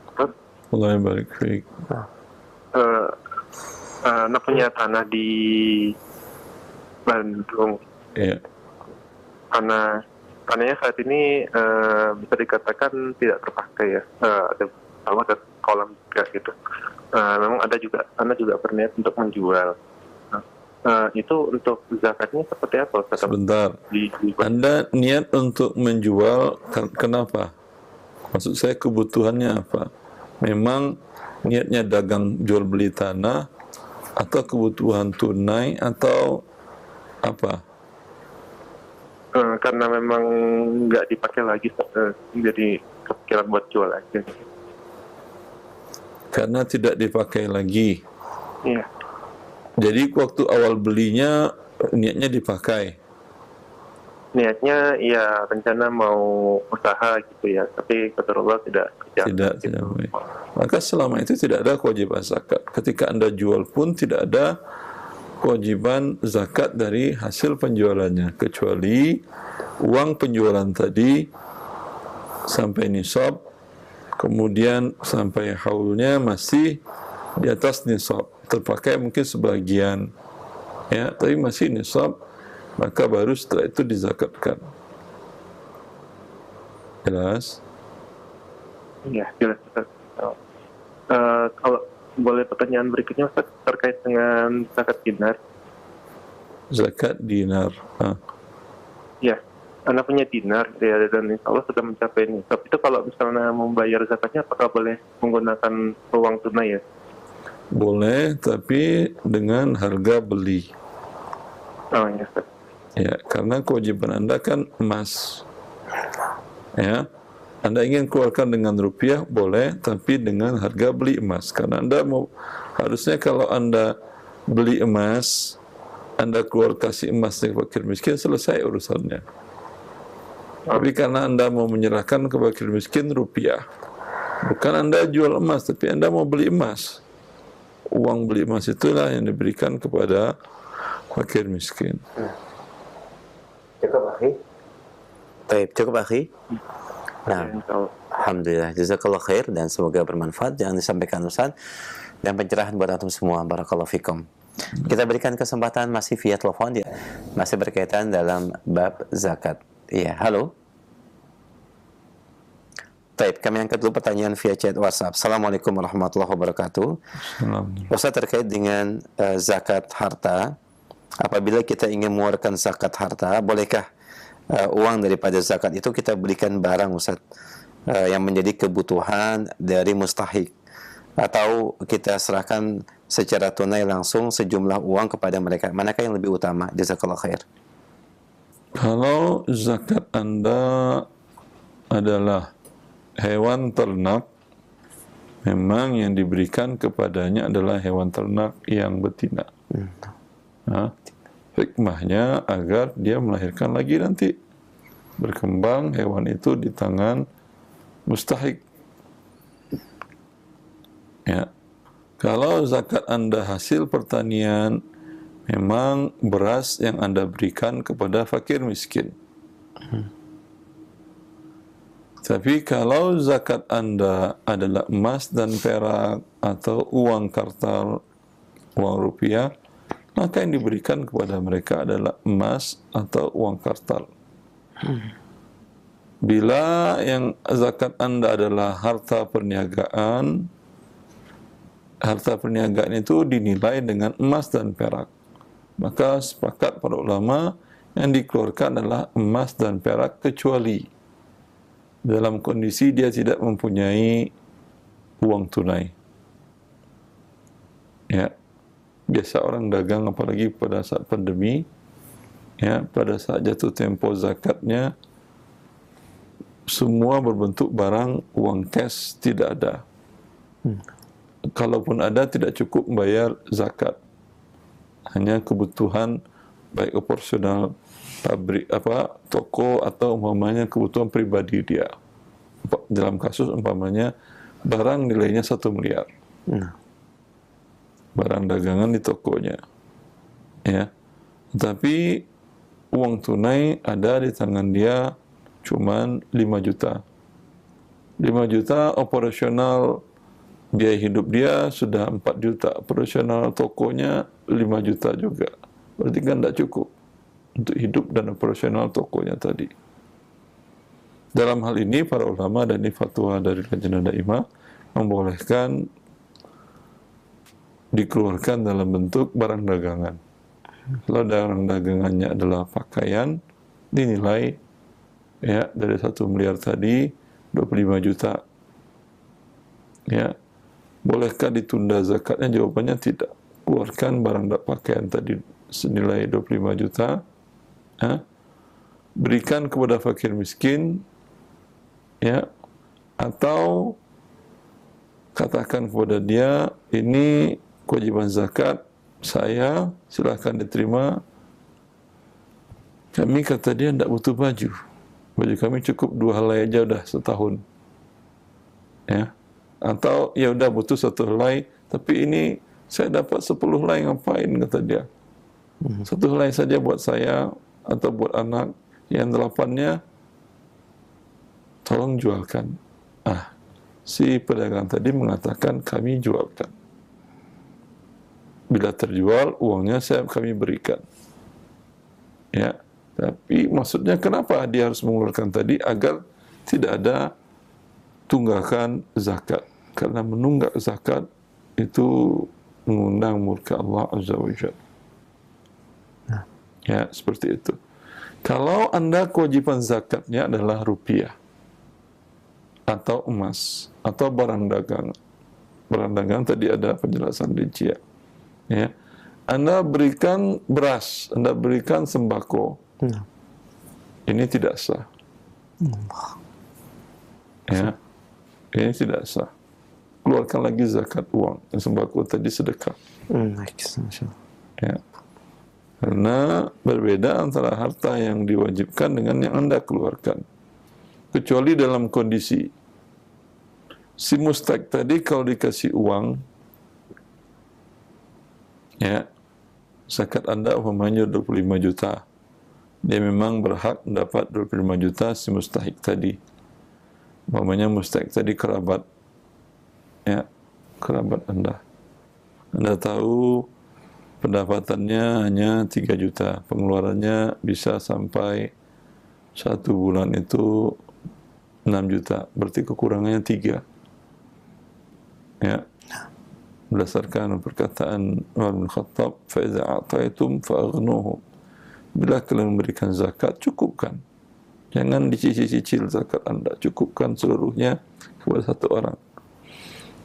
Allah barik fiik. Anak punya tanah di Bandung. Iya. Tanahnya saat ini bisa dikatakan tidak terpakai ya. Ada sawah dan kolam juga gitu. Memang Anda juga berniat untuk menjual. Itu untuk zakatnya seperti apa? Sebentar. Anda niat untuk menjual, kenapa? Maksud saya kebutuhannya apa? Memang niatnya dagang jual beli tanah, atau kebutuhan tunai, atau apa? Karena memang nggak dipakai lagi, jadi kepikiran buat jual aja. Karena tidak dipakai lagi. Iya. Jadi waktu awal belinya niatnya dipakai. Niatnya ya rencana mau usaha gitu ya, tapi qadarullah tidak kerja. Tidak baik. Maka selama itu tidak ada kewajiban zakat. Ketika Anda jual pun tidak ada kewajiban zakat dari hasil penjualannya, kecuali uang penjualan tadi sampai nisab, kemudian sampai haulnya masih di atas nisab, terpakai mungkin sebagian, ya, tapi masih nisab, maka baru setelah itu dizakatkan. Jelas? Iya, jelas. Kalau boleh pertanyaan berikutnya Ustaz, terkait dengan zakat dinar. Zakat dinar. Ya, Anda punya dinar ya, dan insya Allah sudah mencapai nisab. Itu kalau misalnya membayar zakatnya, apakah boleh menggunakan uang tunai ya? Boleh, tapi dengan harga beli. Oh ya, Ustaz. Ya, karena kewajiban Anda kan emas. Ya, Anda ingin keluarkan dengan rupiah, boleh, tapi dengan harga beli emas. Karena Anda harusnya kalau Anda beli emas, Anda keluar kasih emas ke fakir miskin, selesai urusannya. Tapi karena Anda mau menyerahkan ke fakir miskin rupiah, bukan Anda jual emas, tapi Anda mau beli emas. Uang beli emas itulah yang diberikan kepada fakir miskin. Cukup, akhi? Baik, cukup, akhi? Nah, alhamdulillah, jazakallah khair, dan semoga bermanfaat yang disampaikan Ustaz, dan pencerahan buat antum semua. Barakallahu fikum. Kita berikan kesempatan masih via telepon, ya, masih berkaitan dalam bab zakat. Iya, halo. Baik, kami angkat dulu pertanyaan via chat WhatsApp. Assalamualaikum warahmatullahi wabarakatuh. Ustaz, terkait dengan zakat harta, apabila kita ingin mengeluarkan zakat harta, bolehkah uang daripada zakat itu kita berikan barang, Ustaz, yang menjadi kebutuhan dari mustahik, atau kita serahkan secara tunai langsung sejumlah uang kepada mereka? Manakah yang lebih utama? Jazakallah khair. Kalau zakat Anda adalah hewan ternak, memang yang diberikan kepadanya adalah hewan ternak yang betina. Nah, hikmahnya agar dia melahirkan lagi nanti, berkembang hewan itu di tangan mustahik. Ya, kalau zakat Anda hasil pertanian, memang beras yang Anda berikan kepada fakir miskin. Tapi kalau zakat Anda adalah emas dan perak atau uang kartal, uang rupiah, maka yang diberikan kepada mereka adalah emas atau uang kartal. Bila yang zakat Anda adalah harta perniagaan itu dinilai dengan emas dan perak, maka sepakat para ulama yang dikeluarkan adalah emas dan perak, kecuali dalam kondisi dia tidak mempunyai uang tunai. Ya, biasa orang dagang, apalagi pada saat pandemi, ya, pada saat jatuh tempo zakatnya, semua berbentuk barang, uang cash tidak ada. Kalaupun ada, tidak cukup membayar zakat. Hanya kebutuhan baik operasional pabrik, toko, atau umpamanya kebutuhan pribadi dia. Dalam kasus umpamanya barang nilainya 1 miliar. barang dagangan di tokonya, ya. Tapi uang tunai ada di tangan dia cuman 5 juta. 5 juta operasional biaya hidup dia sudah 4 juta, operasional tokonya 5 juta juga. Berarti kan tidak cukup untuk hidup dan operasional tokonya tadi. Dalam hal ini para ulama dan ini fatwa dari Lajnah Daimah membolehkan dikeluarkan dalam bentuk barang dagangan. Kalau barang dagangannya adalah pakaian, dinilai ya dari 1 miliar tadi 25 juta. Ya. Bolehkah ditunda zakatnya? Jawabannya tidak. Keluarkan barang pakaian tadi senilai 25 juta. Ya. Berikan kepada fakir miskin, ya, atau katakan kepada dia, ini kewajiban zakat saya, silahkan diterima. Kami, kata dia, tidak butuh baju. Baju kami cukup 2 helai aja udah setahun. Ya. Atau ya udah butuh 1 helai, tapi ini saya dapat 10 helai, ngapain, kata dia. 1 helai saja buat saya atau buat anak, yang 8-nya tolong jualkan. Si pedagang tadi mengatakan kami jualkan. Bila terjual, uangnya kami berikan. Ya, tapi maksudnya kenapa dia harus mengeluarkan tadi? Agar tidak ada tunggakan zakat. Karena menunggak zakat itu mengundang murka Allah Azza wa Jalla. Ya, seperti itu. Kalau Anda kewajiban zakatnya adalah rupiah atau emas atau barang dagang. Barang dagang tadi ada penjelasan rinci, ya. Anda berikan beras, Anda berikan sembako. Ini tidak sah. Ya. Ini tidak sah. Keluarkan lagi zakat uang. Yang sembako tadi sedekah. Ya. Karena berbeda antara harta yang diwajibkan dengan yang Anda keluarkan. Kecuali dalam kondisi si mustaq tadi kalau dikasih uang, ya, zakat Anda umpamanya 25 juta. Dia memang berhak mendapat 25 juta si mustahik tadi. Umpamanya mustahik tadi kerabat, ya, kerabat Anda. Anda tahu pendapatannya hanya 3 juta, pengeluarannya bisa sampai 1 bulan itu 6 juta, berarti kekurangannya 3. Ya. Berdasarkan perkataan Umar bin Khattab, فَإِذَا أَعْطَيْتُمْ فَأَغْنُوهُمْ. Bila kalian memberikan zakat, cukupkan. Jangan dicicil-cicil zakat Anda, cukupkan seluruhnya kepada 1 orang.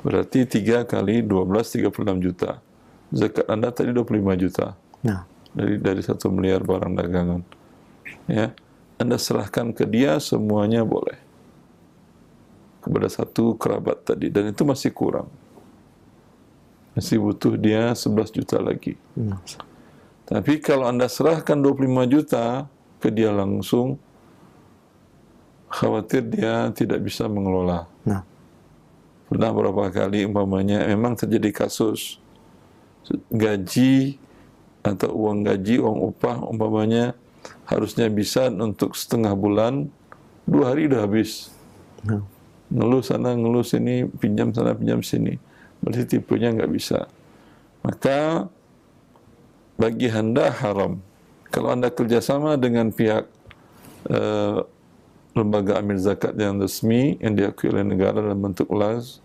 Berarti 3 kali 12, 36 juta. Zakat Anda tadi 25 juta. Nah. Dari 1 miliar barang dagangan. Ya. Anda serahkan ke dia semuanya boleh. Kepada 1 kerabat tadi. Dan itu masih kurang. Masih butuh dia 11 juta lagi. Tapi kalau Anda serahkan 25 juta ke dia langsung, khawatir dia tidak bisa mengelola. Pernah berapa kali umpamanya memang terjadi kasus gaji atau uang gaji, uang upah umpamanya harusnya bisa untuk setengah bulan, 2 hari udah habis. Ngeluh sana, ngeluh sini, pinjam sana, pinjam sini. Berarti tipenya nggak bisa. Maka bagi Anda haram. Kalau Anda kerjasama dengan pihak lembaga amil zakat yang resmi, yang diakui oleh negara dalam bentuk LAS,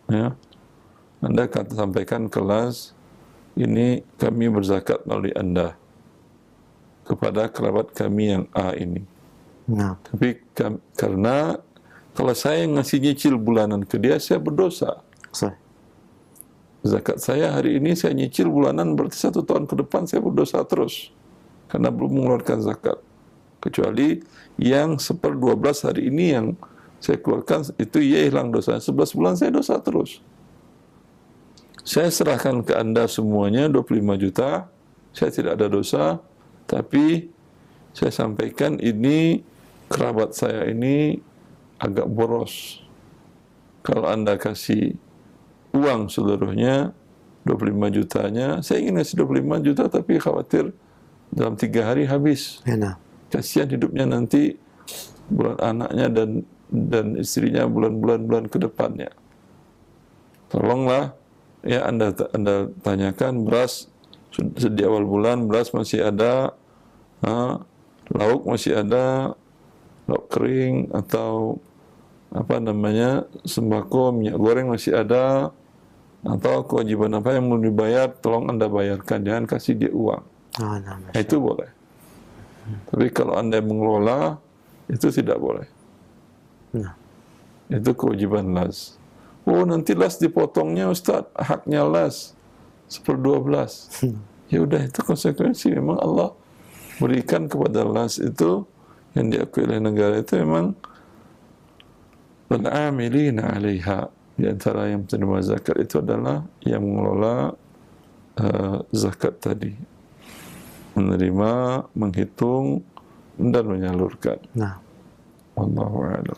ya, Anda akan sampaikan ke LAS, ini kami berzakat melalui Anda kepada kerabat kami yang A ini. Tapi karena kalau saya ngasih nyicil bulanan ke dia, saya berdosa. Zakat saya hari ini saya nyicil bulanan, berarti 1 tahun ke depan saya berdosa terus karena belum mengeluarkan zakat. Kecuali yang 1/12 hari ini yang saya keluarkan, itu ia hilang dosa. 11 bulan saya dosa terus. Saya serahkan ke Anda semuanya 25 juta, saya tidak ada dosa, tapi saya sampaikan ini kerabat saya ini agak boros. Kalau Anda kasih uang seluruhnya, 25 jutanya, saya ingin ngasih 25 juta tapi khawatir dalam 3 hari habis. Ya, nah. Kasihan hidupnya nanti, bulan anaknya dan istrinya bulan ke depannya. Tolonglah ya Anda tanyakan beras di awal bulan, beras masih ada, lauk masih ada, lauk kering atau sembako, minyak goreng masih ada, atau kewajiban apa yang mau dibayar, tolong Anda bayarkan, jangan kasih dia uang. Itu boleh. Tapi kalau Anda mengelola, itu tidak boleh. Itu kewajiban las. Oh, nanti las dipotongnya Ustaz, haknya las 1/12. Ya udah, itu konsekuensi. Memang Allah berikan kepada las itu yang diakui oleh negara itu memang al-amilina 'alaiha. Di antara yang menerima zakat itu adalah yang mengelola zakat tadi, menerima, menghitung dan menyalurkan. Wallahu a'lam.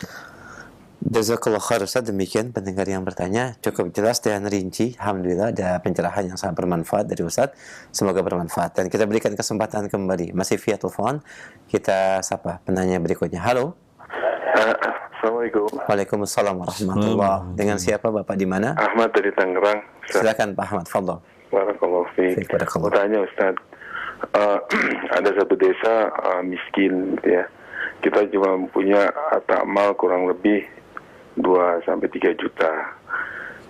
Jazakallah khair Ustaz. Demikian pendengar yang bertanya, cukup jelas dan rinci. Alhamdulillah ada pencerahan yang sangat bermanfaat dari Ustaz. Semoga bermanfaat. Dan kita berikan kesempatan kembali, masih via telepon. Kita sapa penanya berikutnya. Halo. Assalamualaikum. Waalaikumsalam warahmatullahi. Dengan siapa Bapak, di mana? Ahmad dari Tangerang. Silakan Pak Ahmad, fadhol. Barakallahu fiik. Mau tanya Ustaz, ada satu desa miskin gitu ya. Kita cuma punya amal kurang lebih 2-3 juta.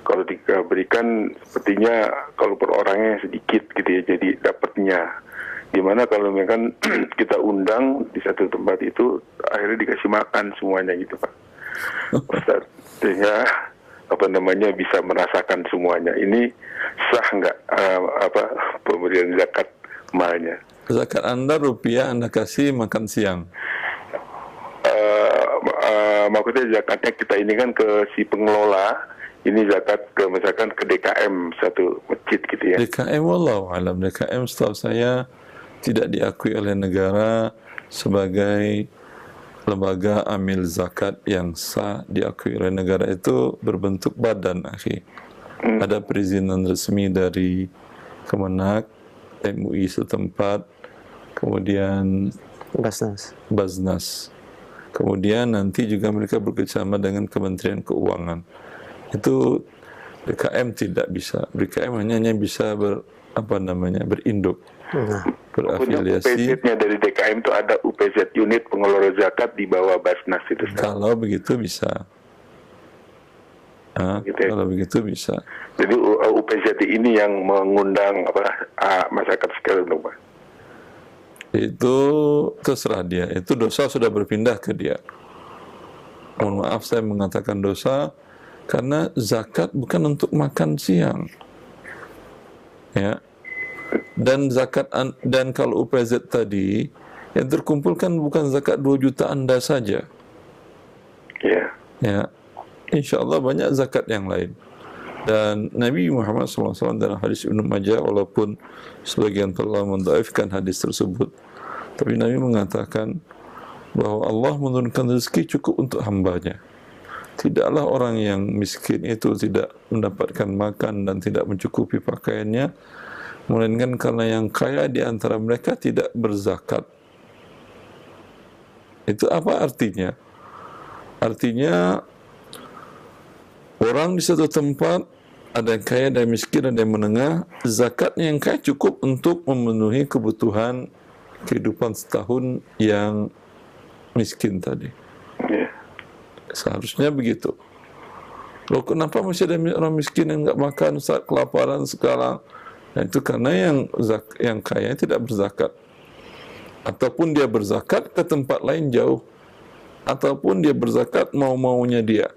Kalau diberikan sepertinya kalau per orangnya sedikit gitu ya, jadi dapatnya. Gimana kalau misalkan kita undang di satu tempat itu, akhirnya dikasih makan semuanya gitu Pak Ustaz, sehingga bisa merasakan semuanya. Ini sah nggak pemberian zakat malnya? Zakat Anda rupiah, Anda kasih makan siang. Maksudnya zakatnya kita ini kan ke si pengelola, ini zakat ke misalkan ke DKM satu masjid gitu ya. DKM wallahu alam, DKM setahu saya tidak diakui oleh negara sebagai lembaga amil zakat yang sah. Diakui oleh negara itu berbentuk badan, akhi. Ada perizinan resmi dari Kemenak, MUI setempat, kemudian Baznas. Kemudian nanti juga mereka bekerjasama dengan Kementerian Keuangan. Itu BKM tidak bisa. BKM hanya bisa berinduk, berafiliasi. UPZ-nya dari DKM itu ada UPZ, unit pengelola zakat di bawah Basnas itu. Kalau begitu bisa. Gitu ya. Kalau begitu bisa. Jadi UPZ ini yang mengundang masyarakat sekalian, Pak. Itu terserah dia. Itu dosa sudah berpindah ke dia. Mohon maaf saya mengatakan dosa karena zakat bukan untuk makan siang. Ya. Dan zakat dan kalau UPZ tadi yang terkumpulkan bukan zakat 2 juta Anda saja. Ya. Insya Allah banyak zakat yang lain. Dan Nabi Muhammad SAW dalam hadis Ibnu Majah, walaupun sebagian telah mendhaifkan hadis tersebut, tapi Nabi mengatakan bahwa Allah menurunkan rezeki cukup untuk hambanya. Tidaklah orang yang miskin itu tidak mendapatkan makan dan tidak mencukupi pakaiannya, melainkan karena yang kaya di antara mereka tidak berzakat. Itu apa artinya? Artinya orang di satu tempat ada yang kaya, ada yang miskin, ada yang menengah. Zakatnya yang kaya cukup untuk memenuhi kebutuhan kehidupan setahun yang miskin tadi. Seharusnya begitu. Loh, kenapa masih ada orang miskin yang nggak makan saat kelaparan sekarang? Nah, itu karena yang kaya tidak berzakat. Ataupun dia berzakat ke tempat lain jauh. Ataupun dia berzakat mau-maunya dia.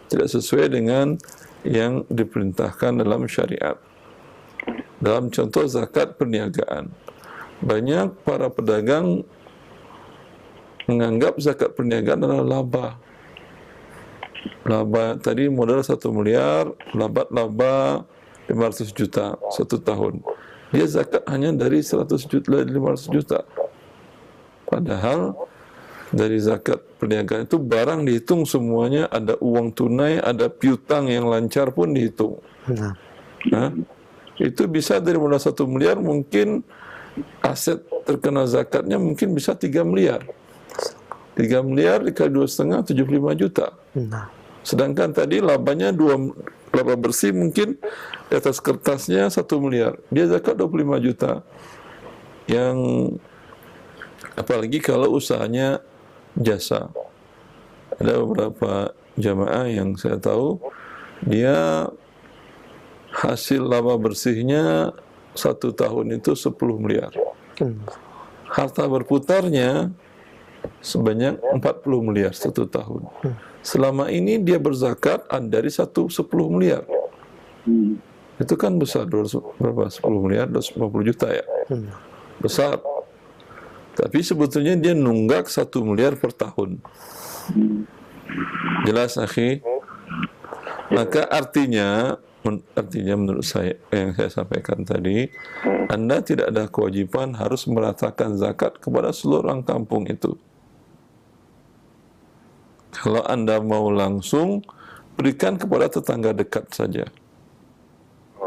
Tidak sesuai dengan yang diperintahkan dalam syariat. Dalam contoh zakat perniagaan, banyak para pedagang menganggap zakat perniagaan adalah laba. Laba tadi modal 1 miliar, laba 500 juta 1 tahun. Dia zakat hanya dari 100 juta, 500 juta. Padahal dari zakat perniagaan itu barang dihitung semuanya, ada uang tunai, ada piutang yang lancar pun dihitung. Itu bisa dari mulai 1 miliar, mungkin aset terkena zakatnya mungkin bisa 3 miliar. 3 miliar dikali 2,5, 75 juta. Sedangkan tadi labanya laba bersih mungkin di atas kertasnya 1 miliar. Dia zakat 25 juta. Yang apalagi kalau usahanya jasa. Ada beberapa jamaah yang saya tahu, dia hasil laba bersihnya 1 tahun itu 10 miliar. Harta berputarnya sebanyak 40 miliar 1 tahun. Selama ini dia berzakat dari 10 miliar. Itu kan besar, berapa? 10 miliar, 250 juta ya. Besar. Tapi sebetulnya dia nunggak 1 miliar per tahun. Jelas, akhi? Maka artinya menurut saya, yang saya sampaikan tadi, Anda tidak ada kewajiban harus meratakan zakat kepada seluruh orang kampung itu. Kalau Anda mau langsung, berikan kepada tetangga dekat saja.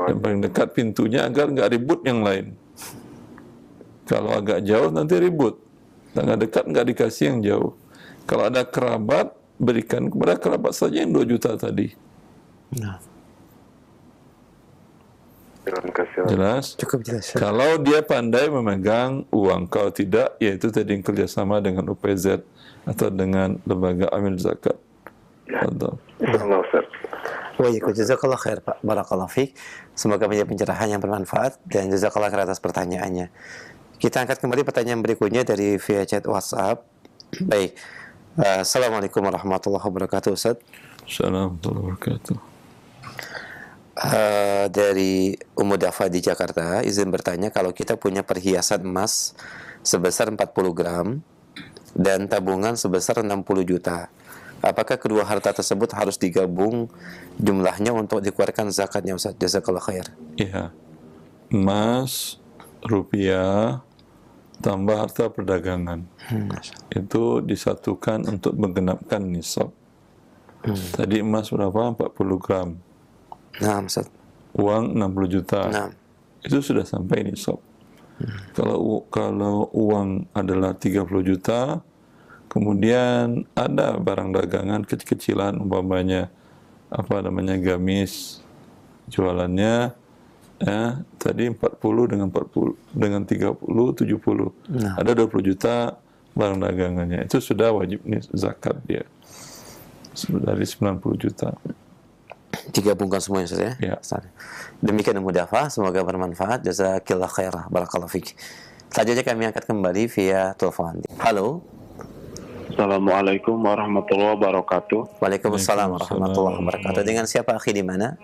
Yang paling dekat pintunya agar nggak ribut yang lain. Kalau agak jauh nanti ribut. Tetangga dekat nggak dikasih yang jauh. Kalau ada kerabat, berikan kepada kerabat saja yang 2 juta tadi. Jelas? Cukup jelas. Kalau dia pandai memegang uang, kalau tidak, yaitu tadi yang kerjasama dengan UPZ atau dengan lembaga amil zakat. Allah Ustaz. Waalaikumsalam, jazakallah khair Pak, barakallahu fiik. Semoga menjadi pencerahan yang bermanfaat dan jazakallah khair atas pertanyaannya. Kita angkat kembali pertanyaan berikutnya dari via chat WhatsApp. Baik. Assalamualaikum warahmatullahi wabarakatuh, Ustaz. Assalamualaikum warahmatullahi wabarakatuh. Dari Ummu Dafa di Jakarta, izin bertanya, kalau kita punya perhiasan emas sebesar 40 gram dan tabungan sebesar 60 juta, apakah kedua harta tersebut harus digabung jumlahnya untuk dikeluarkan zakatnya, Ustaz? Jazakallah khair. Iya. Emas, rupiah, tambah harta perdagangan. Itu disatukan untuk menggenapkan nisab. Tadi emas berapa? 40 gram. Nah, Ustaz. Uang 60 juta. Nah. Itu sudah sampai nisab. Kalau uang adalah 30 juta, kemudian ada barang dagangan kecil-kecilan, umpamanya gamis, jualannya tadi 40 dengan 30 70. Ada 20 juta barang dagangannya. Itu sudah wajib zakat dia. Dari 90 juta. Digabungkan semuanya, Ustaz ya? Ya. Demikian Ummu Dafa, semoga bermanfaat. Jazakillah khairah, barakallahu fiik. Selanjutnya kami angkat kembali via telepon. Halo. Assalamualaikum warahmatullahi wabarakatuh. Waalaikumsalam warahmatullahi wabarakatuh. Dengan siapa, akhi, di mana?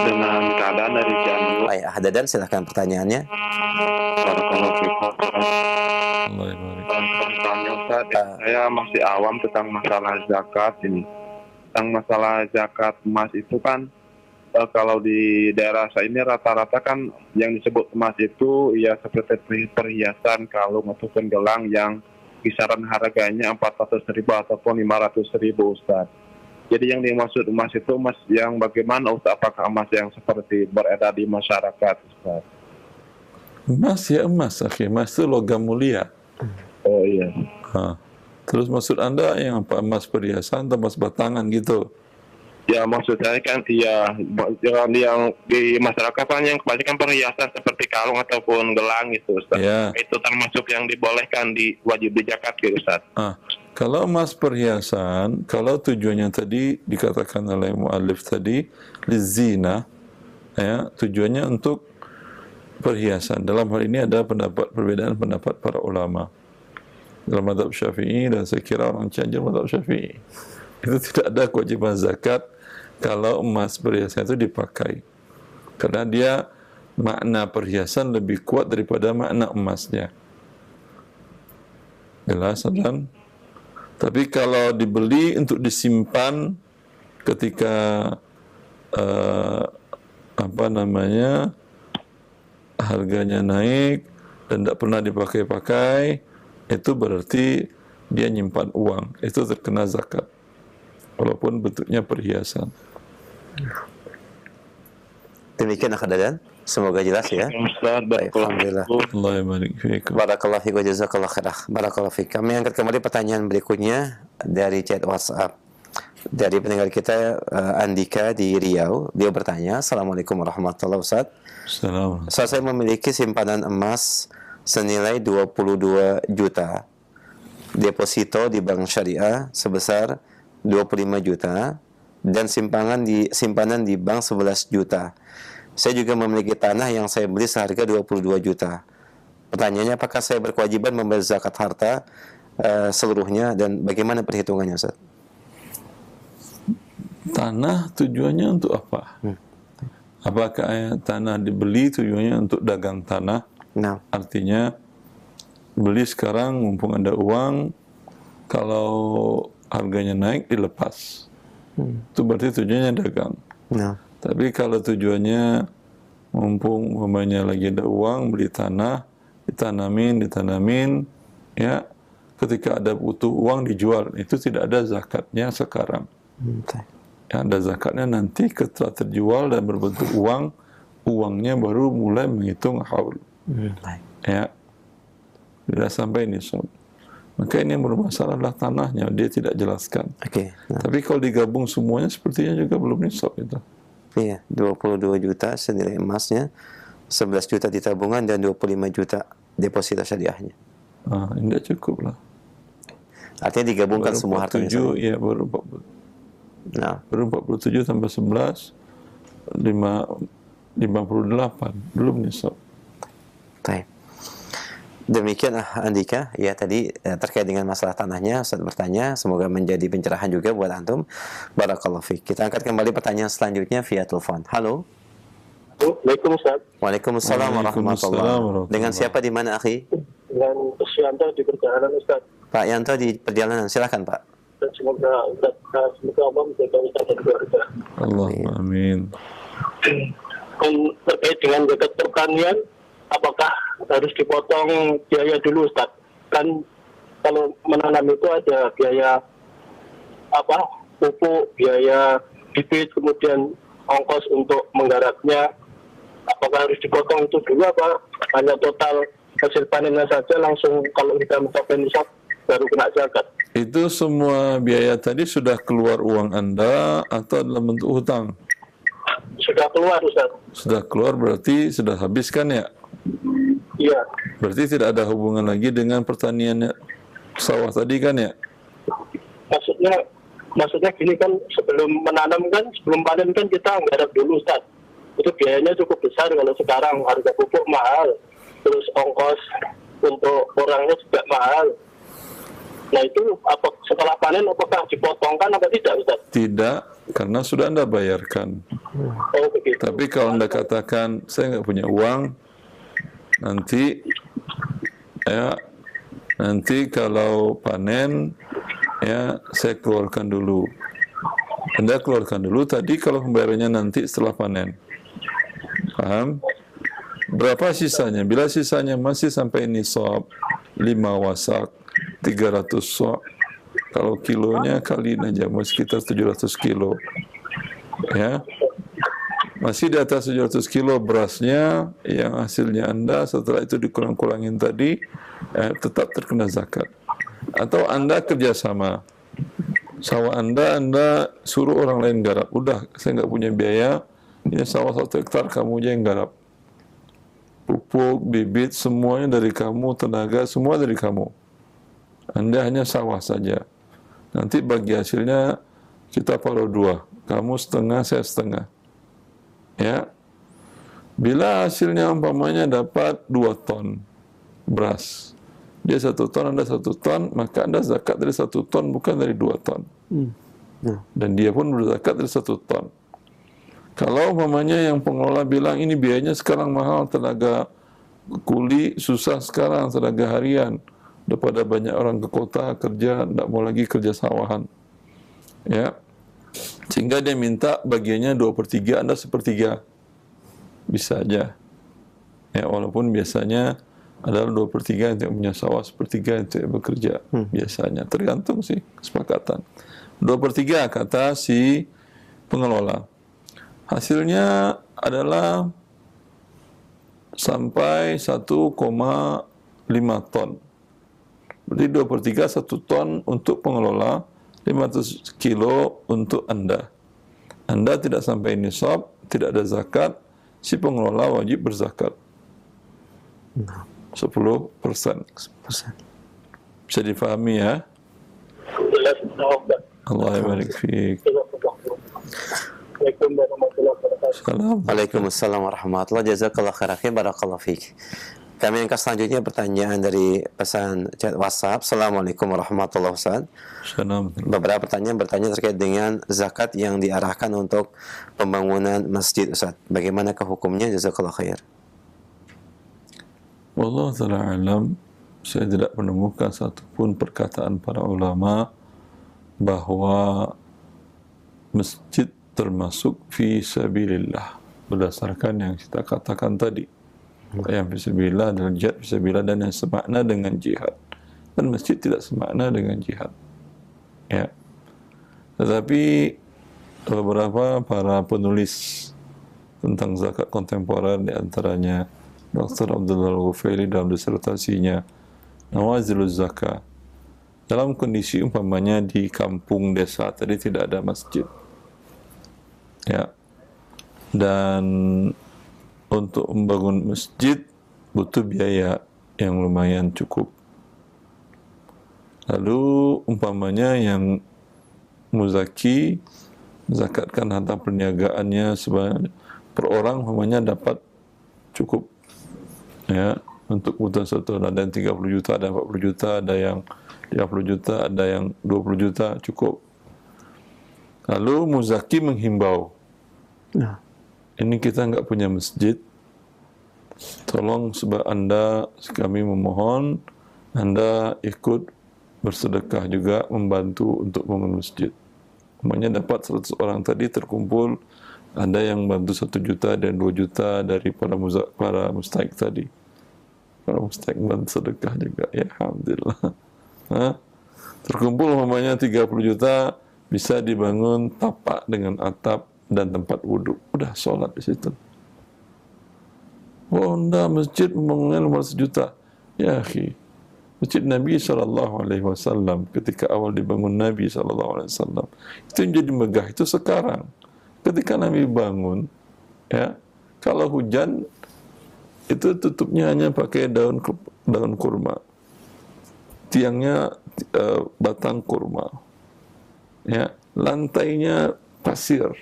Dengan keadaan dari Cianjur. Baik, Ahdadan, silahkan pertanyaannya. Barakallahu fiikum. Saya masih awam tentang masalah zakat ini. Tentang masalah zakat emas itu kan, kalau di daerah saya ini rata-rata kan yang disebut emas itu ya seperti perhiasan, kalung ataupun gelang yang kisaran harganya 400.000 ataupun 500.000, Ustaz. Jadi yang dimaksud emas itu emas yang bagaimana, Ustaz? Apakah emas yang seperti beredar di masyarakat, Ustaz? Emas ya emas, akhi. Emas itu logam mulia. Oh iya. Terus maksud Anda yang apa? Emas perhiasan atau emas batangan gitu? Ya maksud saya kan yang di masyarakat kan yang kebanyakan perhiasan seperti kalung ataupun gelang itu, Ustaz. Ya. Itu termasuk yang dibolehkan wajib di zakat gitu, Ustaz. Kalau emas perhiasan, kalau tujuannya tadi dikatakan oleh mu'alif tadi, lizina, ya, tujuannya untuk perhiasan. Dalam hal ini ada perbedaan pendapat para ulama. Dalam mazhab Syafi'i, dan saya kira orang Cianjur mazhab Syafi'i, itu tidak ada kewajiban zakat kalau emas perhiasan itu dipakai, karena dia makna perhiasan lebih kuat daripada makna emasnya. Jelas, kan? Tapi kalau dibeli untuk disimpan ketika harganya naik dan tidak pernah dipakai-pakai, itu berarti dia nyimpan uang, itu terkena zakat, walaupun bentuknya perhiasan. Demikian, Ahdadan. Semoga jelas ya. Ustaz, Baik, alhamdulillah. Allah barik fiikum. Barakallahu fiik wa jazakallahu khairah. Barakallahu fiik. Kami angkat kembali pertanyaan berikutnya dari chat WhatsApp. Dari pendengar kita Andika di Riau. Dia bertanya, Assalamualaikum warahmatullahi wabarakatuh. Assalamualaikum. Saya memiliki simpanan emas senilai 22 juta. Deposito di bank syariah sebesar 25 juta dan simpanan di bank 11 juta. Saya juga memiliki tanah yang saya beli seharga 22 juta. Pertanyaannya, apakah saya berkewajiban membayar zakat harta seluruhnya dan bagaimana perhitungannya, Ustaz? Tanah tujuannya untuk apa? Apakah tanah dibeli tujuannya untuk dagang tanah? Nah, Artinya beli sekarang mumpung ada uang, kalau harganya naik dilepas. Itu berarti tujuannya dagang. nah, Tapi kalau tujuannya mumpung umpamanya lagi ada uang, beli tanah, ditanamin, ya, ketika ada butuh uang dijual, itu tidak ada zakatnya sekarang. Ya, ada zakatnya nanti ketika terjual dan berbentuk uang, uangnya baru mulai menghitung haul. Ya, sudah sampai nisab. Maka ini yang bermasalah adalah tanahnya, dia tidak jelaskan. Oke. Nah, Tapi kalau digabung semuanya sepertinya juga belum nisab itu. iya, 22 juta senilai emasnya, 11 juta di tabungan dan 25 juta deposito syariahnya. Ah, ini tidak cukup lah. Artinya digabungkan semua hartanya. 47, ya baru 40. Nah, Baru 47 tambah 11, 58, belum nisab. baik. Demikian Andika, ya tadi terkait dengan masalah tanahnya, Ustaz bertanya, semoga menjadi pencerahan juga buat antum. Barakallahu fiik. Kita angkat kembali pertanyaan selanjutnya via telepon. Halo. Waalaikumsalam. Waalaikumsalam warahmatullahi wabarakatuh. Dengan siapa di mana, akhi? Dengan Yanto di perjalanan, Ustaz. Pak Yanto di perjalanan, silakan Pak. Dan semoga Allah menjaga Ustaz dan keluarga. Allahumma amin. Terkait dengan zakat pertanian, apakah harus dipotong biaya dulu, Ustaz? Kan kalau menanam itu ada biaya pupuk, biaya bibit, kemudian ongkos untuk menggarapnya. Apakah harus dipotong itu dulu apa hanya total hasil panennya saja langsung kalau kita mencapai nisab baru kena zakat? Itu semua biaya tadi sudah keluar uang Anda atau dalam bentuk hutang? Sudah keluar, Ustaz. Sudah keluar berarti sudah habis kan ya? Iya. Berarti tidak ada hubungan lagi dengan pertanian sawah tadi kan ya? Maksudnya gini kan, sebelum menanam kan, sebelum panen kan kita nggarap dulu, Ustaz. Itu biayanya cukup besar kalau sekarang, harga pupuk mahal, terus ongkos untuk orangnya juga mahal. Nah itu setelah panen apakah dipotongkan atau tidak, Ustaz? Tidak, karena sudah Anda bayarkan. Oh begitu. Tapi kalau Anda katakan saya nggak punya uang, nanti kalau panen ya saya keluarkan dulu. Anda keluarkan dulu tadi kalau pembayarannya nanti setelah panen. Paham? Berapa sisanya? Bila sisanya masih sampai nisab 5 wasak 300 sok, kalau kilonya kaliin aja masih sekitar 700 kilo. Ya. Masih di atas 700 kilo berasnya yang hasilnya Anda setelah itu dikurang-kurangin tadi tetap terkena zakat. Atau Anda kerjasama sawah Anda suruh orang lain garap. Udah, saya nggak punya biaya, ini sawah 1 hektar kamu aja yang garap. Pupuk, bibit, semuanya dari kamu, tenaga, semua dari kamu. Anda hanya sawah saja. Nanti bagi hasilnya kita paruh 2. Kamu setengah, saya setengah. Ya. Bila hasilnya umpamanya dapat 2 ton beras. Dia 1 ton, Anda 1 ton, maka Anda zakat dari 1 ton, bukan dari 2 ton. Dan dia pun berzakat dari 1 ton. Kalau umpamanya yang pengelola bilang ini biayanya sekarang mahal, tenaga kuli susah sekarang, tenaga harian. Daripada banyak orang ke kota kerja, tidak mau lagi kerja sawahan. Ya. Sehingga dia minta bagiannya 2/3, Anda 1/3. Bisa aja. Ya, walaupun biasanya adalah 2/3 untuk punya sawah, 1/3 untuk bekerja. Biasanya. Tergantung sih kesepakatan. 2/3 kata si pengelola. Hasilnya adalah sampai 1,5 ton. Berarti 2/3 1 ton untuk pengelola, 500 kilo untuk Anda. Anda tidak sampai nisab, tidak ada zakat, si pengelola wajib berzakat. 10%. Bisa difahami ya? Allah barik fiik. Waalaikumsalam warahmatullahi wabarakatuh. Jazakallah khairan, barakallahu fiik. Kami angkat selanjutnya pertanyaan dari pesan chat WhatsApp. Assalamualaikum warahmatullahi wabarakatuh. Beberapa pertanyaan bertanya terkait dengan zakat yang diarahkan untuk pembangunan masjid, Ustaz. Bagaimana hukumnya? Jazakallah khair. Wallahu ta'ala alam, saya tidak menemukan satupun perkataan para ulama bahwa masjid termasuk fi sabilillah berdasarkan yang kita katakan tadi. Yang fisabilillah adalah jihad fisabilillah dan yang semakna dengan jihad, dan masjid tidak semakna dengan jihad ya. Tetapi beberapa para penulis tentang zakat kontemporer, di antaranya Dr. Abdullah Al-Ghufaili dalam disertasinya Nawaziluz Zakah, dalam kondisi umpamanya di kampung desa tadi tidak ada masjid ya, dan untuk membangun masjid butuh biaya yang lumayan cukup. Lalu umpamanya yang muzaki zakatkan harta perniagaannya sebanyak per orang umpamanya dapat cukup ya untuk kebutuhan satu, ada yang 30 juta, ada 40 juta, ada yang 30 juta, ada yang 20 juta, cukup. Lalu muzaki menghimbau, ini kita nggak punya masjid, tolong sebab Anda, kami memohon Anda ikut bersedekah juga membantu untuk membangun masjid. Umpamanya dapat 100 orang tadi terkumpul, ada yang bantu 1 juta dan 2 juta dari para mustahik tadi. Para mustahik bantu sedekah juga, ya alhamdulillah. Terkumpul umpamanya 30 juta, bisa dibangun tapak dengan atap dan tempat wudhu, udah sholat di situ. Oh, enggak, masjid membangunnya 500 juta. Ya, akhi, masjid Nabi SAW ketika awal dibangun Nabi SAW itu yang jadi megah itu sekarang. Ketika Nabi bangun, ya, kalau hujan itu tutupnya hanya pakai daun kurma, tiangnya batang kurma, ya, lantainya pasir.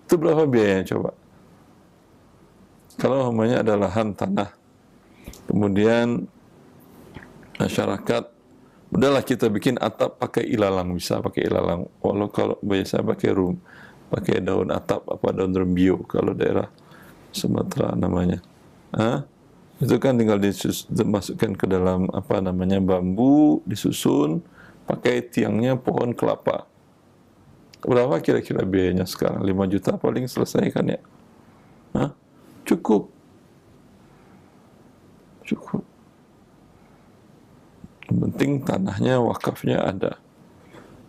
Itu berapa biayanya coba? Kalau namanya ada lahan tanah, kemudian masyarakat, udahlah kita bikin atap pakai ilalang, bisa pakai ilalang. Walau kalau biasa pakai pakai daun atap, apa daun rembio kalau daerah Sumatera namanya. Itu kan tinggal dimasukkan ke dalam apa namanya bambu, disusun, pakai tiangnya pohon kelapa. Berapa kira-kira biayanya sekarang? 5 juta paling selesai kan ya? Cukup. Cukup. Yang penting tanahnya, wakafnya ada.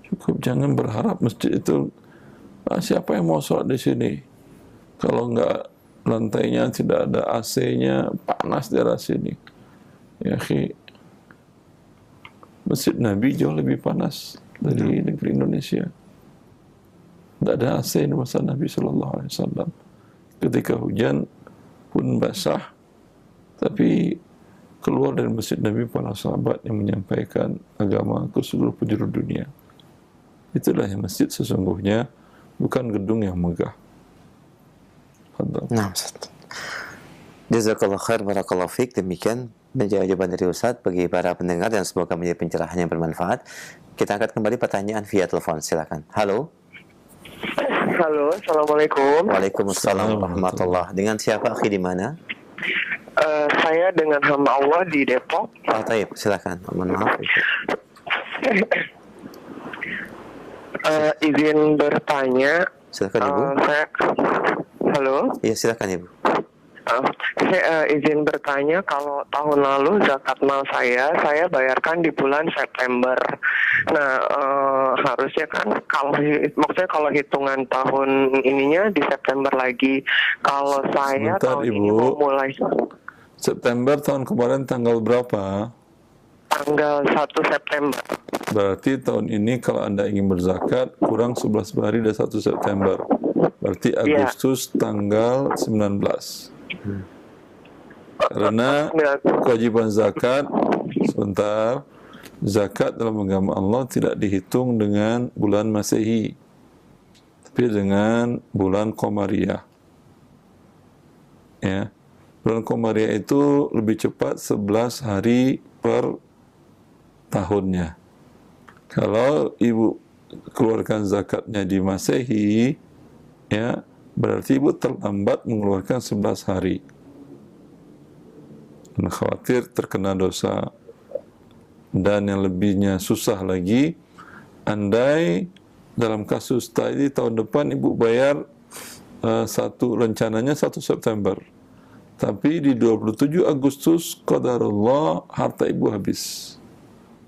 Cukup, jangan berharap masjid itu, siapa yang mau sholat di sini? Kalau enggak lantainya tidak ada AC-nya, panas daerah sini. Ya, Masjid Nabi jauh lebih panas dari negeri Indonesia. Tidak ada AC di masa Nabi SAW. Ketika hujan pun basah, tapi keluar dari masjid Nabi para sahabat yang menyampaikan agama ke seluruh penjuru dunia. Itulah yang masjid sesungguhnya, bukan gedung yang megah. Nah, Ustaz. Jazakallah khair, barakallahu fiik. Demikian jawaban dari Ustaz bagi para pendengar dan semoga menjadi pencerahan yang bermanfaat. Kita angkat kembali pertanyaan via telepon. Silakan. Halo. Halo, assalamualaikum. Waalaikumsalam warahmatullah. Dengan siapa, akhi, di mana? Saya dengan hamba Allah di Depok. Oh, taib, silakan. Mohon maaf. Izin bertanya. Silakan, Ibu. Halo. Iya, silakan, Ibu. saya izin bertanya, kalau tahun lalu zakat mal saya bayarkan di bulan September. Nah, harusnya kan maksudnya kalau hitungan tahun ininya di September lagi. Kalau saya Sebentar, tahun Ibu. ini mau mulai September tahun kemarin tanggal berapa? tanggal 1 September. Berarti tahun ini kalau Anda ingin berzakat kurang 11 hari dari 1 September. Berarti Agustus tanggal 19. Karena kewajiban zakat, sebentar, zakat dalam agama Allah tidak dihitung dengan bulan Masehi, tapi dengan bulan Qamariyah. Ya. Bulan Qamariyah itu lebih cepat 11 hari per tahunnya. Kalau ibu keluarkan zakatnya di Masehi, ya, berarti ibu terlambat mengeluarkan 11 hari. Dan khawatir terkena dosa. Dan yang lebihnya susah lagi, andai dalam kasus tadi tahun depan ibu bayar rencananya 1 September. Tapi di 27 Agustus qadarullah harta ibu habis.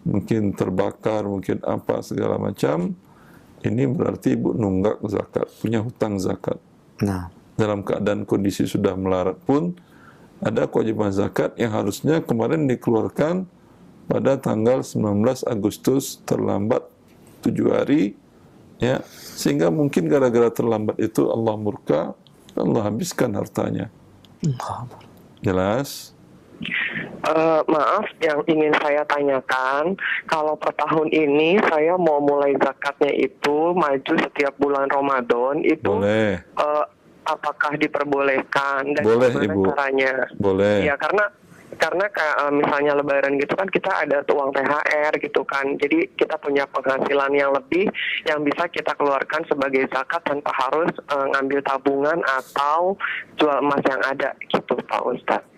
Mungkin terbakar, mungkin apa segala macam. Ini berarti ibu nunggak zakat, punya hutang zakat. Nah, dalam keadaan kondisi sudah melarat pun ada kewajiban zakat yang harusnya kemarin dikeluarkan pada tanggal 19 Agustus, terlambat 7 hari, ya, sehingga mungkin gara-gara terlambat itu Allah murka, Allah habiskan hartanya. Jelas? Maaf, yang ingin saya tanyakan, kalau per tahun ini saya mau mulai zakatnya itu maju setiap bulan Ramadan, itu boleh. Apakah diperbolehkan dan boleh, gimana Ibu. caranya? Boleh. Ya, karena kayak misalnya Lebaran gitu kan kita ada uang THR gitu kan, jadi kita punya penghasilan yang lebih yang bisa kita keluarkan sebagai zakat tanpa harus ngambil tabungan atau jual emas yang ada gitu, Pak Ustadz.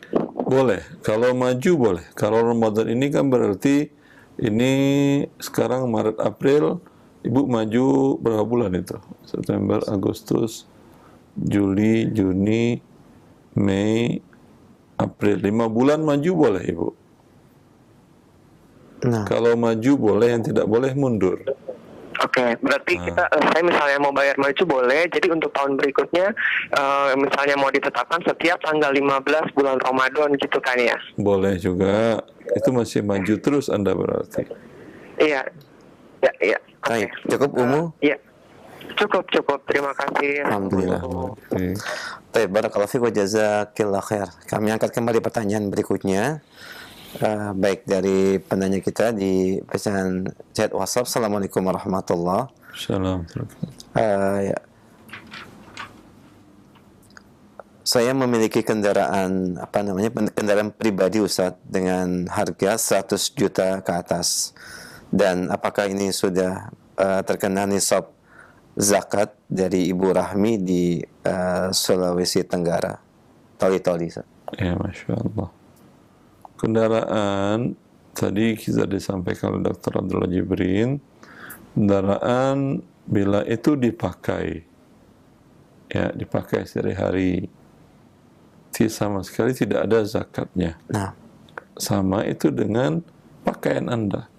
Boleh, kalau maju boleh. Kalau Ramadan ini kan berarti ini sekarang Maret April, ibu maju berapa bulan itu? September, Agustus, Juli, Juni, Mei, April. 5 bulan maju boleh ibu. nah, Kalau maju boleh, yang tidak boleh mundur. Oke, berarti saya misalnya mau bayar maju boleh, jadi untuk tahun berikutnya misalnya mau ditetapkan setiap tanggal 15 bulan Ramadan gitu kan ya? Boleh juga, itu masih maju terus Anda berarti. Iya, ya. baik. Cukup Umu? Iya, cukup. Terima kasih. Alhamdulillah. Oke. Baik, barakallahu fiik wa jazakillah khair. Kami angkat kembali pertanyaan berikutnya. Baik dari penanya kita di pesan chat WhatsApp. Assalamualaikum warahmatullahi Assalamualaikum. ya. Saya memiliki kendaraan kendaraan pribadi Ustadz dengan harga 100 juta ke atas. Dan apakah ini sudah terkena nisab zakat dari Ibu Rahmi di Sulawesi Tenggara? Toli-toli. Ya, Masya Allah. Kendaraan, tadi kita disampaikan oleh Dr. Abdullah Jibrin, kendaraan bila itu dipakai, ya, dipakai sehari-hari, sama sekali tidak ada zakatnya. Nah, Sama itu dengan pakaian Anda.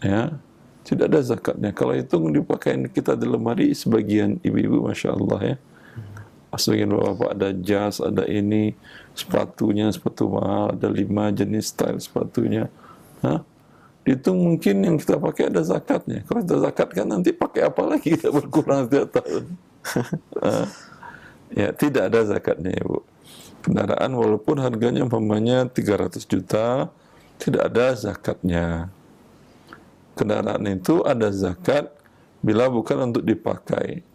Ya, tidak ada zakatnya. Kalau itu dipakaian kita di lemari, sebagian ibu-ibu, Masya Allah ya, sebagian bapak ada jas, ada ini, sepatunya, sepatu mahal, ada 5 jenis style sepatunya. Itu mungkin yang kita pakai ada zakatnya. Kalau kita zakatkan nanti pakai apa lagi, kita berkurang setiap tahun. Ya, tidak ada zakatnya, Ibu. Kendaraan walaupun harganya umpamanya 300 juta, tidak ada zakatnya. Kendaraan itu ada zakat bila bukan untuk dipakai.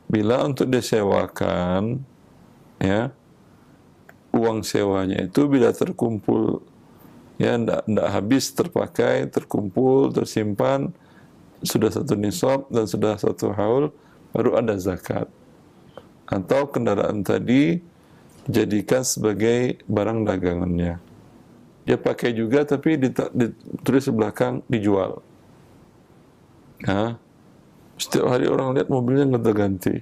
Bila untuk disewakan, ya, uang sewanya itu bila terkumpul, ya, tidak habis terpakai, terkumpul, tersimpan, sudah 1 nisab dan sudah 1 haul, baru ada zakat. Atau kendaraan tadi dijadikan sebagai barang dagangannya. Dia pakai juga tapi ditulis di belakang dijual. Setiap hari orang lihat mobilnya gonta-ganti.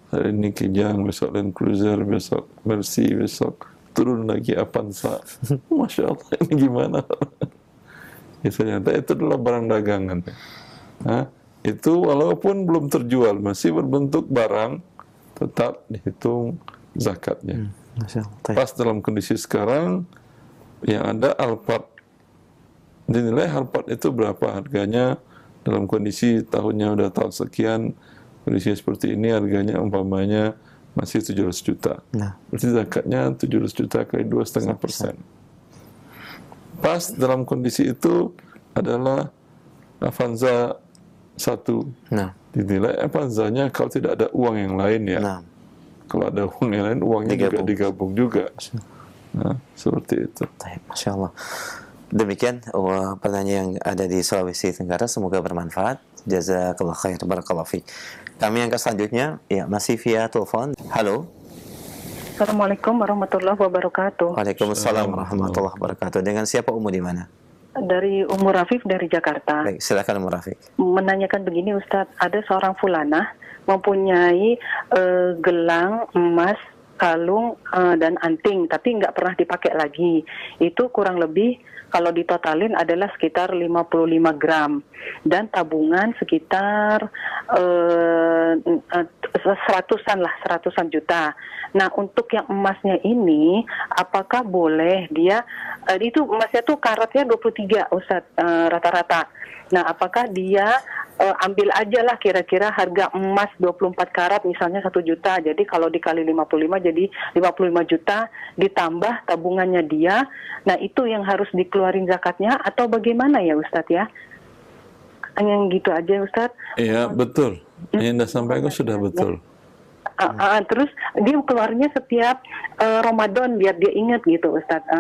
Hari ini Kijang, besok Land Cruiser, besok Mercy, besok turun lagi Avanza. Masya Allah, ini gimana? Ya, ternyata itu adalah barang dagangan. Nah, itu walaupun belum terjual, masih berbentuk barang, tetap dihitung zakatnya. Pas dalam kondisi sekarang, yang ada Alphard. Dinilai Alphard itu berapa harganya dalam kondisi tahunnya udah tahun sekian, kondisi seperti ini harganya umpamanya masih 700 juta. Berarti zakatnya 700 juta kali 2,5%. Pas dalam kondisi itu adalah Avanza 1. Dinilai Avanzanya kalau tidak ada uang yang lain ya. Kalau ada uang yang lain, uangnya juga digabung juga. Nah, seperti itu. Masya Allah. Demikian pertanyaan yang ada di Sulawesi Tenggara, semoga bermanfaat. Jazakallah khair, barakallahu fiik. Kami angkat selanjutnya, ya, masih via telepon. Halo. Assalamualaikum warahmatullahi wabarakatuh. Waalaikumsalam warahmatullahi wabarakatuh. Dengan siapa, Umu, di mana? Dari Ummu Rafif dari Jakarta. Baik, silakan Ummu Rafif. Menanyakan begini Ustadz, ada seorang fulanah mempunyai gelang emas, kalung dan anting, tapi nggak pernah dipakai lagi. Itu kurang lebih kalau ditotalin adalah sekitar 55 gram dan tabungan sekitar 100-an juta. Nah, untuk yang emasnya ini, apakah boleh dia itu emasnya tuh karatnya 23 Ustadz rata-rata. Nah, apakah dia ambil aja lah kira-kira harga emas 24 karat misalnya 1 juta. Jadi kalau dikali 55 jadi 55 juta ditambah tabungannya dia. Nah, itu yang harus dikeluarin zakatnya atau bagaimana ya Ustadz ya? Yang gitu aja Ustadz. Iya, betul. Yang Anda sampaikan sudah betul. Terus dia keluarnya setiap Ramadan biar dia ingat gitu Ustadz.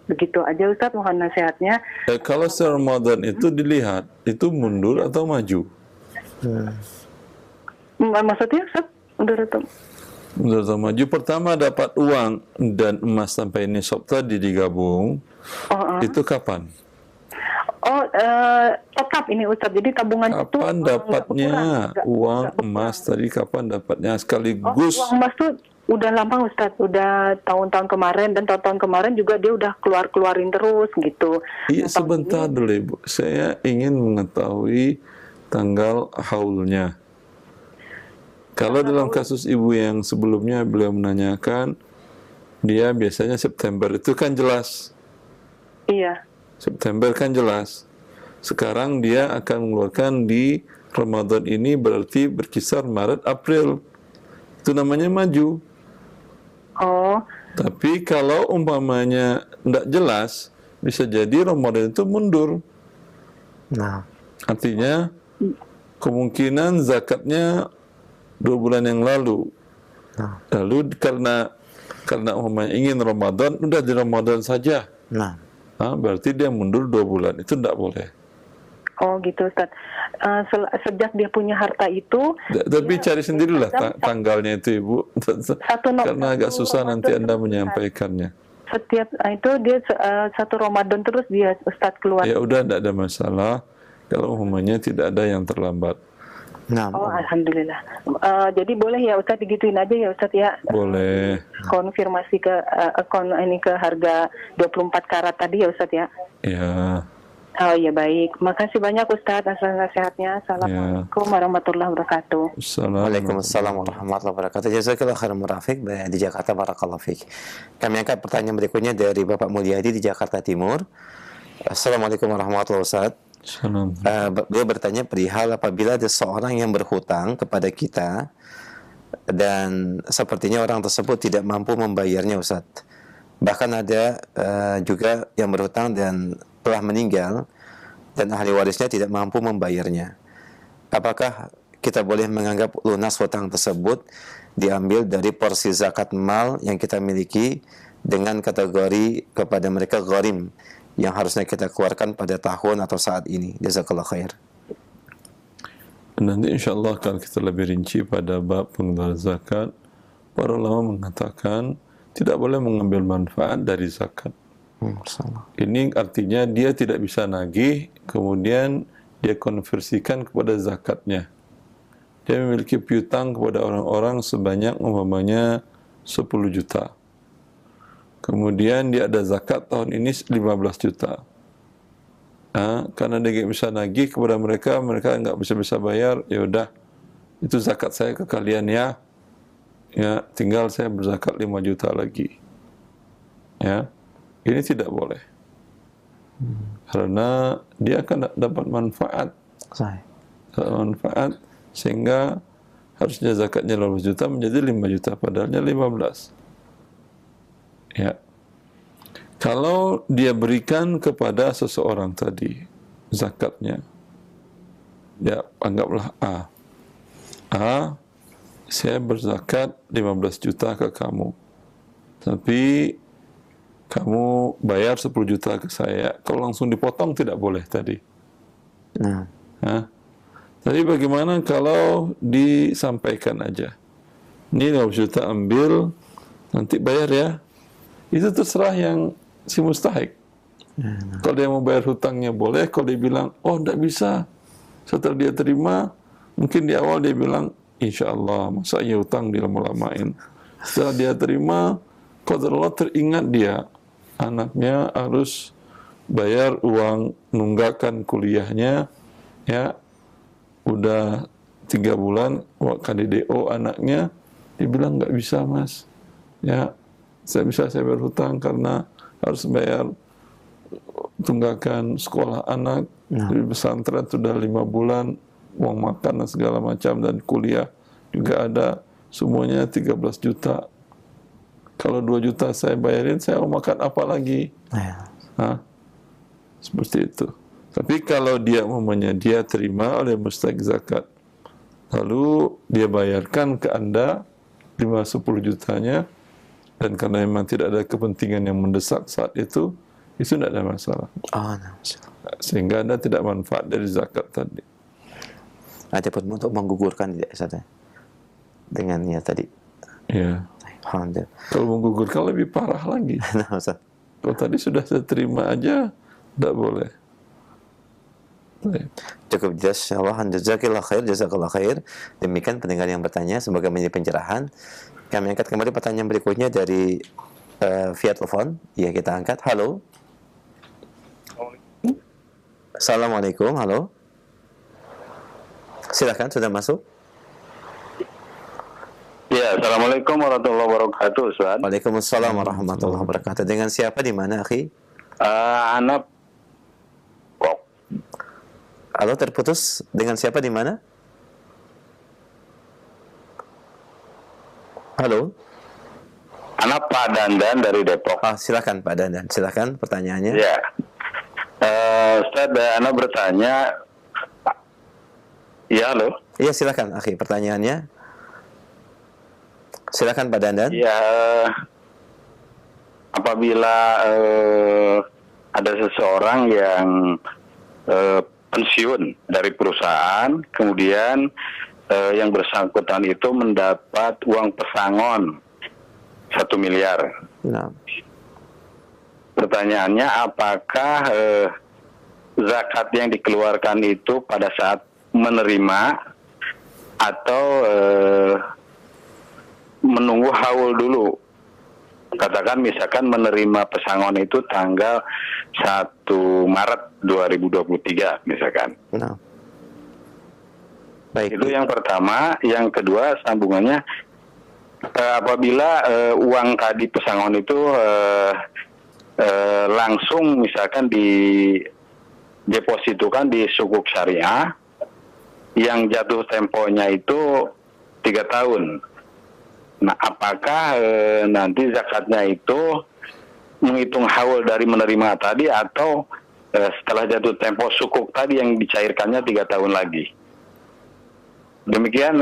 Begitu aja Ustadz, mohon nasihatnya. Kalau setelah Ramadan itu dilihat, itu mundur atau maju? Maksudnya Ustadz, mundur atau maju? Pertama dapat uang dan emas sampai nisab tadi digabung, itu kapan? Tetap ini Ustadz, jadi tabungan kapan itu dapatnya uang emas tadi, kapan dapatnya sekaligus? Uang emas tuh udah lama Ustadz, udah tahun-tahun kemarin, dan tahun-tahun kemarin juga dia udah keluarin terus gitu. Iya, sebentar dulu Ibu, saya ingin mengetahui tanggal haulnya. Kalau dalam kasus Ibu yang sebelumnya beliau menanyakan, dia biasanya September, itu kan jelas. Iya. September kan jelas. Sekarang dia akan mengeluarkan di Ramadan ini, berarti berkisar Maret, April. Itu namanya maju. Tapi kalau umpamanya tidak jelas, bisa jadi Ramadan itu mundur. Artinya kemungkinan zakatnya 2 bulan yang lalu. Lalu karena umpamanya ingin Ramadan, udah di Ramadan saja. Berarti dia mundur 2 bulan, itu tidak boleh. Gitu Ustaz. Sejak dia punya harta itu, tapi cari sendirilah tanggalnya itu Ibu, karena agak susah nanti Anda menyampaikannya. Setiap itu dia 1 Ramadan terus dia Ustaz keluar. Ya udah, tidak ada masalah kalau umpamanya tidak ada yang terlambat. Alhamdulillah. Jadi boleh ya Ustaz digituin aja ya Ustaz ya. Boleh. Konfirmasi ke ke harga 24 karat tadi ya Ustaz ya. Ya. Oh ya baik. Makasih banyak Ustaz atas nasihatnya. Assalamualaikum warahmatullahi wabarakatuh. Waalaikumsalam warahmatullahi wabarakatuh. Jazakallahu khairan Rafiq di Jakarta, barakallahu fiik. Kami angkat pertanyaan berikutnya dari Bapak Mulyadi di Jakarta Timur. Assalamualaikum warahmatullahi wabarakatuh. Beliau bertanya perihal apabila ada seorang yang berhutang kepada kita dan sepertinya orang tersebut tidak mampu membayarnya Ustaz. Bahkan ada juga yang berhutang dan telah meninggal dan ahli warisnya tidak mampu membayarnya. Apakah kita boleh menganggap lunas hutang tersebut diambil dari porsi zakat mal yang kita miliki dengan kategori kepada mereka gharim yang harusnya kita keluarkan pada tahun atau saat ini? Jazakallah khair. Nanti insyaAllah kalau kita lebih rinci pada bab pengeluaran zakat, para ulama mengatakan tidak boleh mengambil manfaat dari zakat. Ini artinya dia tidak bisa nagih, kemudian dia konversikan kepada zakatnya. dia memiliki piutang kepada orang-orang sebanyak umpamanya 10 juta. Kemudian dia ada zakat tahun ini 15 juta. Karena dia nggak bisa nagih kepada mereka, mereka nggak bisa bayar, ya udah, itu zakat saya ke kalian ya. Ya, tinggal saya berzakat 5 juta lagi. Ya, ini tidak boleh. Karena dia akan dapat manfaat. Manfaat sehingga harusnya zakatnya 15 juta menjadi 5 juta padahalnya 15. Ya. Kalau dia berikan kepada seseorang tadi zakatnya, ya anggaplah saya berzakat 15 juta ke kamu, tapi kamu bayar 10 juta ke saya. Kalau langsung dipotong tidak boleh tadi. Tadi bagaimana kalau disampaikan aja, ini 15 juta ambil, nanti bayar ya. Itu terserah yang si mustahik. Kalau dia mau bayar hutangnya boleh, kalau dia bilang, oh tidak bisa, setelah dia terima, mungkin di awal dia bilang, insya Allah, masa iya hutang dilama-lamain. Setelah dia terima, qadarullah teringat dia, anaknya harus bayar uang nunggakan kuliahnya, ya, udah 3 bulan, waktu DO anaknya, dia bilang nggak bisa mas, ya, saya bayar hutang karena harus bayar tunggakan sekolah anak, di pesantren sudah 5 bulan, uang makan dan segala macam, dan kuliah juga ada, semuanya 13 juta. Kalau 2 juta saya bayarin, saya mau makan apa lagi? Seperti itu. Tapi kalau dia dia terima oleh mustahik zakat, lalu dia bayarkan ke Anda 5-10 jutanya, dan karena memang tidak ada kepentingan yang mendesak saat itu tidak ada masalah. Sehingga Anda tidak manfaat dari zakat tadi. Ada pun untuk menggugurkan tidak Ustaz? Dengannya tadi. Ya. Kalau menggugurkan lebih parah lagi. Kalau tadi sudah saya terima aja, tidak boleh. Cukup jelas, insyaallah. Jazakallah khair. Demikian pendengar yang bertanya, semoga menjadi pencerahan. Kami angkat kembali pertanyaan berikutnya dari via telepon. Ya, kita angkat. Halo. Assalamualaikum. Halo. Silakan, sudah masuk. Ya, assalamualaikum warahmatullahi wabarakatuh, Ustaz. Waalaikumsalam warahmatullahi wabarakatuh. Dengan siapa, di mana, akhi? Anak. Halo, terputus. Dengan siapa, di mana? Halo. Anak Pak Dandan dari Depok. Silakan Pak Dandan. Silakan pertanyaannya. Ya. Ustaz, anak bertanya. Ya, halo. Iya, silakan, akhi. Pertanyaannya. Silakan Pak Dandan. Ya. Apabila ada seseorang yang pensiun dari perusahaan, kemudian yang bersangkutan itu mendapat uang pesangon 1 miliar. Pertanyaannya, apakah zakat yang dikeluarkan itu pada saat menerima atau menunggu haul dulu? Katakan misalkan menerima pesangon itu tanggal 1 Maret 2023 misalkan. Baik. Itu yang pertama. Yang kedua, sambungannya, apabila uang tadi pesangon itu langsung misalkan didepositukan di sukuk syariah yang jatuh temponya itu 3 tahun. Nah, apakah nanti zakatnya itu menghitung haul dari menerima tadi atau setelah jatuh tempo sukuk tadi yang dicairkannya 3 tahun lagi? Demikian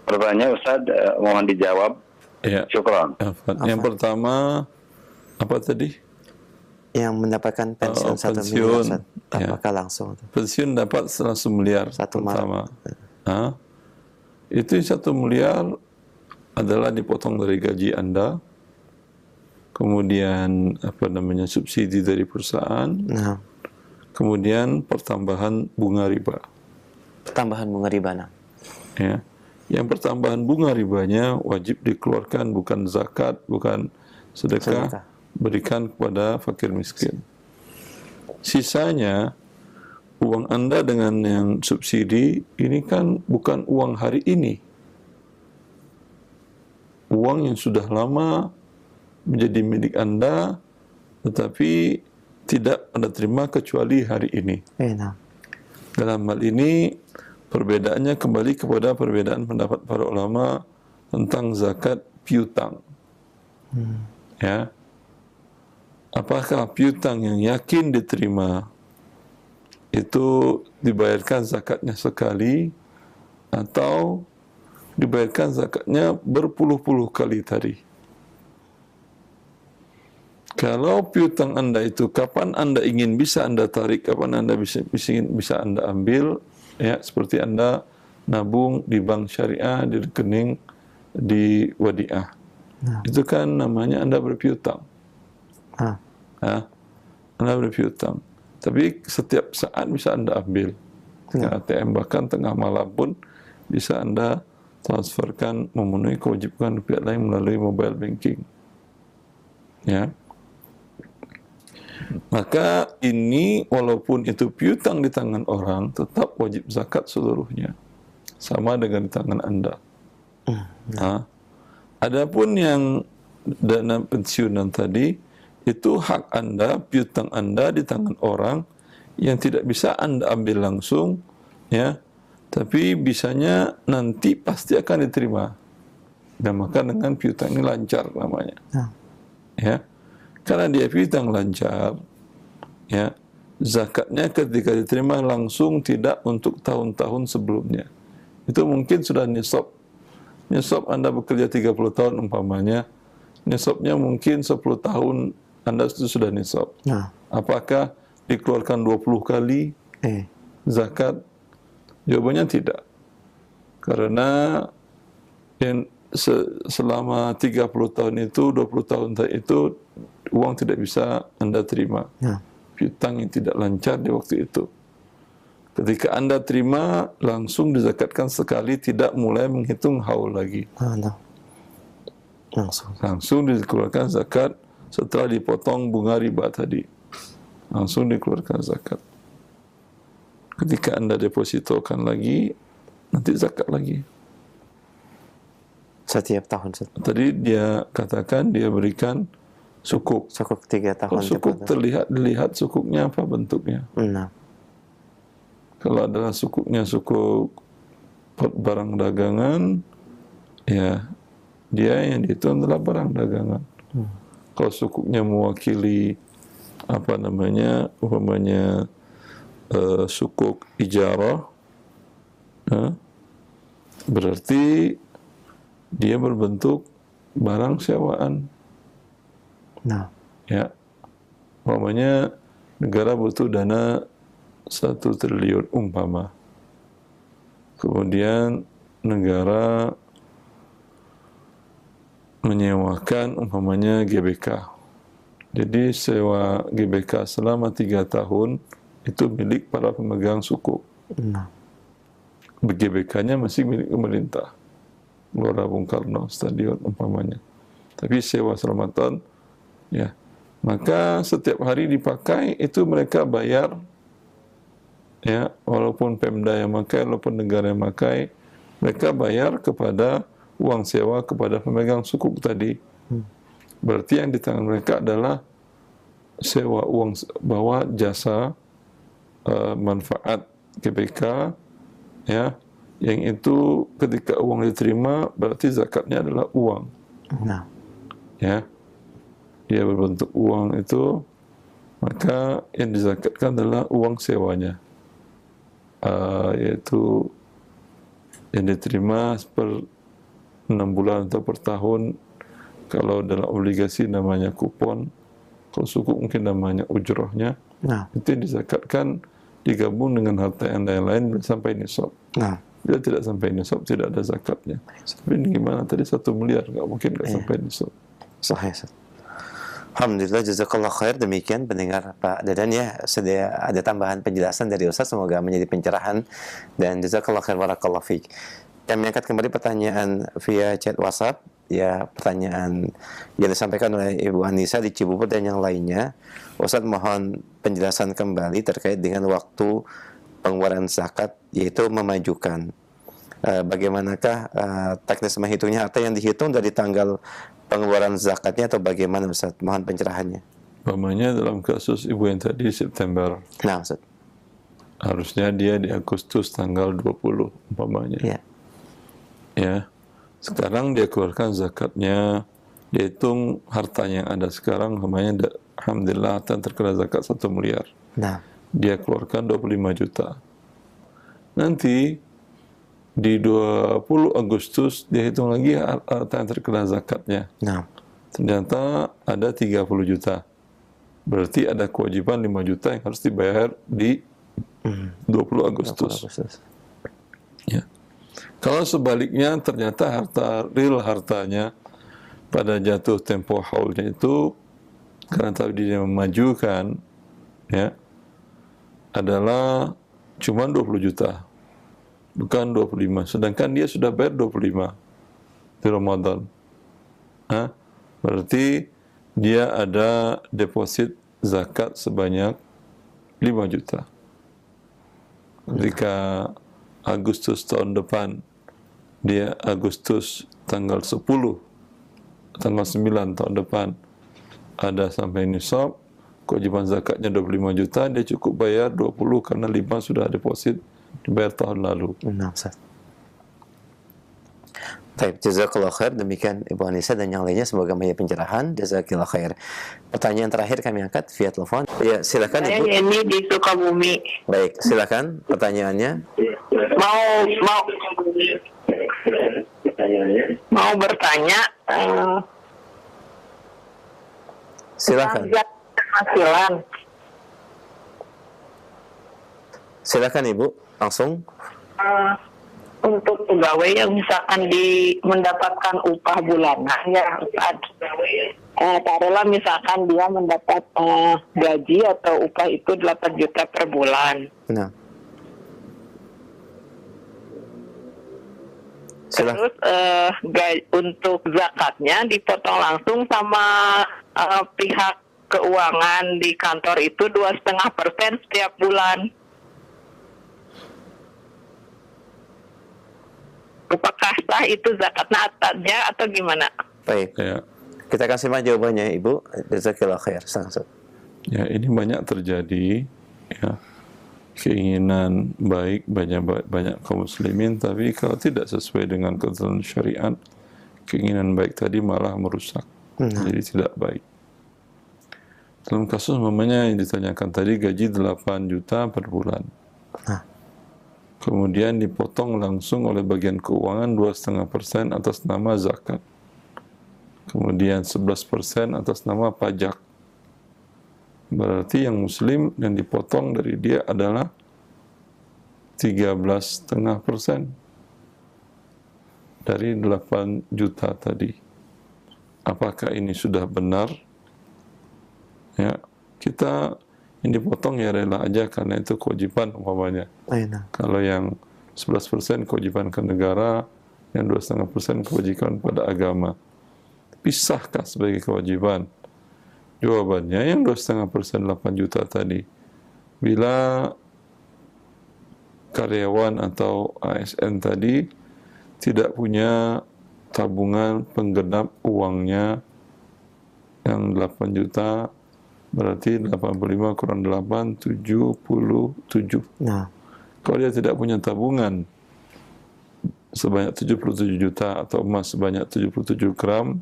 pertanyaan Ustaz, mohon dijawab. Ya. Syukran. Yang pertama apa tadi? Yang mendapatkan pensiun 1 miliar, apakah langsung? Pensiun dapat 1 miliar pertama. Itu 1 miliar adalah dipotong dari gaji Anda, kemudian subsidi dari perusahaan, kemudian pertambahan bunga riba. Pertambahan bunga riba, Ya. Yang pertambahan bunga ribanya wajib dikeluarkan, bukan zakat, bukan sedekah, berikan kepada fakir miskin. Sisanya uang Anda dengan yang subsidi ini kan bukan uang hari ini. Uang yang sudah lama menjadi milik Anda, tetapi tidak Anda terima kecuali hari ini. Dalam hal ini, perbedaannya kembali kepada perbedaan pendapat para ulama tentang zakat piutang. Ya, apakah piutang yang yakin diterima itu dibayarkan zakatnya sekali atau dibayarkan zakatnya berpuluh-puluh kali tadi? Kalau piutang Anda itu kapan Anda ingin bisa Anda tarik, kapan Anda bisa Anda ambil, ya seperti Anda nabung di bank syariah, di rekening, di wadiah. Itu kan namanya Anda berpiutang. Anda berpiutang. Tapi setiap saat bisa Anda ambil. ATM bahkan tengah malam pun bisa Anda transferkan, memenuhi kewajiban pihak lain melalui mobile banking. Ya. Maka ini walaupun itu piutang di tangan orang, tetap wajib zakat seluruhnya. Sama dengan di tangan Anda. Adapun yang dana pensiunan tadi, itu hak Anda, piutang Anda di tangan orang yang tidak bisa Anda ambil langsung, ya, tapi bisanya nanti pasti akan diterima. Dan maka dengan piutang ini lancar namanya. Ya. Karena dia piutang lancar, ya, zakatnya ketika diterima langsung, tidak untuk tahun-tahun sebelumnya. Itu mungkin sudah nisab. Nisab Anda bekerja 30 tahun umpamanya, nisabnya mungkin 10 tahun Anda itu sudah nisab. Apakah dikeluarkan 20 kali zakat? Jawabannya tidak. Karena yang selama 30 tahun itu, 20 tahun itu, uang tidak bisa Anda terima. Piutang yang tidak lancar di waktu itu. Ketika Anda terima, langsung dizakatkan sekali, tidak mulai menghitung haul lagi. Langsung dikeluarkan zakat setelah dipotong bunga riba tadi. Langsung dikeluarkan zakat. Ketika Anda depositokan lagi, nanti zakat lagi. Setiap tahun. Tadi dia katakan dia berikan sukuk. Sukuk 3 tahun. Sukuk dilihat sukuknya apa bentuknya. Kalau adalah sukuknya sukuk barang dagangan, ya dia yang dihitung adalah barang dagangan. Kalau sukuknya mewakili apa namanya, umpamanya sukuk ijarah, berarti dia berbentuk barang sewaan. Ya, umpamanya negara butuh dana 1 triliun umpama. Kemudian negara menyewakan umpamanya GBK. Jadi sewa GBK selama 3 tahun itu milik para pemegang sukuk. GBK-nya masih milik pemerintah. Gelora Bung Karno Stadion umpamanya. Tapi sewa selama tahun, ya. Maka setiap hari dipakai itu mereka bayar, ya, walaupun Pemda yang makai, walaupun negara yang makai, mereka bayar kepada uang sewa kepada pemegang sukuk tadi. Berarti yang di tangan mereka adalah sewa uang, bawa jasa manfaat GBK, ya, yang itu ketika uang diterima berarti zakatnya adalah uang. Ya, dia berbentuk uang itu, maka yang dizakatkan adalah uang sewanya. Yaitu yang diterima per 6 bulan atau per tahun. Kalau dalam obligasi namanya kupon, kalau sukuk mungkin namanya ujrohnya. Itu yang dizakatkan digabung dengan harta yang lain-lain sampai nisab. Bila tidak sampai nisab, tidak ada zakatnya. Tapi ini gimana tadi 1 miliar, nggak mungkin nggak sampai nisab. Sahih. Alhamdulillah, jazakallah khair. Demikian pendengar Pak Dadan, ya, sudah ada tambahan penjelasan dari Ustaz, semoga menjadi pencerahan, dan jazakallah khair, barakallahu fiik. kami angkat kembali pertanyaan via chat WhatsApp. Ya, pertanyaan yang disampaikan oleh Ibu Anissa di Cibubur dan yang lainnya. Ustaz mohon penjelasan kembali terkait dengan waktu pengeluaran zakat, yaitu memajukan. Bagaimanakah teknis menghitungnya, harta yang dihitung dari tanggal pengeluaran zakatnya atau bagaimana Ustaz? Mohon pencerahannya. Umpamanya dalam kasus ibu yang tadi September. Nah, Ustaz. Harusnya dia di Agustus tanggal 20 umpamanya. Ya. Ya. Sekarang dia keluarkan zakatnya, dia hitung hartanya yang ada sekarang, umpamanya alhamdulillah harta yang terkena zakat 1 miliar. Nah. Dia keluarkan 25 juta. Nanti di 20 Agustus dia hitung lagi harta yang terkena zakatnya. Nah. Ternyata ada 30 juta. Berarti ada kewajiban 5 juta yang harus dibayar di 20 Agustus. Ya. Kalau sebaliknya ternyata real hartanya pada jatuh tempo haulnya itu karena tadi dia memajukan, ya, adalah cuma 20 juta, bukan 25. Sedangkan dia sudah bayar 25 di Ramadan. Berarti dia ada deposit zakat sebanyak 5 juta. Ketika Agustus tahun depan, dia Agustus tanggal 10, tanggal 9 tahun depan, ada sampai nisab, kewajiban zakatnya 25 juta, dia cukup bayar 20 karena 5 sudah deposit, dibayar tahun lalu. Nah, Ustaz. Baik, jazakallah khair. Demikian Ibu Anissa dan yang lainnya, semoga menjadi pencerahan. Jazakallah khair. Pertanyaan terakhir kami angkat via telepon. Ya, silakan Ibu. Saya ini di Sukabumi. Baik, silakan pertanyaannya. Mau bertanya. Silakan. Penghasilan. Silakan Ibu, langsung. Untuk pegawai yang misalkan mendapatkan upah bulanan, ya Ustaz. Taruhlah misalkan dia mendapat gaji atau upah itu 8 juta per bulan. Nah. Terus untuk zakatnya dipotong langsung sama pihak keuangan di kantor itu 2,5% setiap bulan. Apakah sah itu zakatnya atau gimana? Baik. Ya. Kita kasih simak jawabannya Ibu. Jazakallah khair. Ya, ini banyak terjadi, ya, keinginan baik banyak kaum muslimin, tapi kalau tidak sesuai dengan ketentuan syariat, keinginan baik tadi malah merusak. Jadi tidak baik. Dalam kasus mamanya yang ditanyakan tadi, gaji 8 juta per bulan. Kemudian dipotong langsung oleh bagian keuangan 2,5% atas nama zakat. Kemudian 11% atas nama pajak. Berarti yang muslim yang dipotong dari dia adalah 13,5% dari 8 juta tadi. Apakah ini sudah benar? Ya, kita yang dipotong ya rela aja karena itu kewajiban umpamanya. Kalau yang 11% kewajiban ke negara, yang 2,5% kewajiban pada agama. Pisahkah sebagai kewajiban? Jawabannya yang 2,5% 8 juta tadi. Bila karyawan atau ASN tadi tidak punya tabungan penggenap uangnya yang 8 juta, berarti 85 kurang 8, 77. Nah. Kalau dia tidak punya tabungan sebanyak 77 juta atau emas sebanyak 77 gram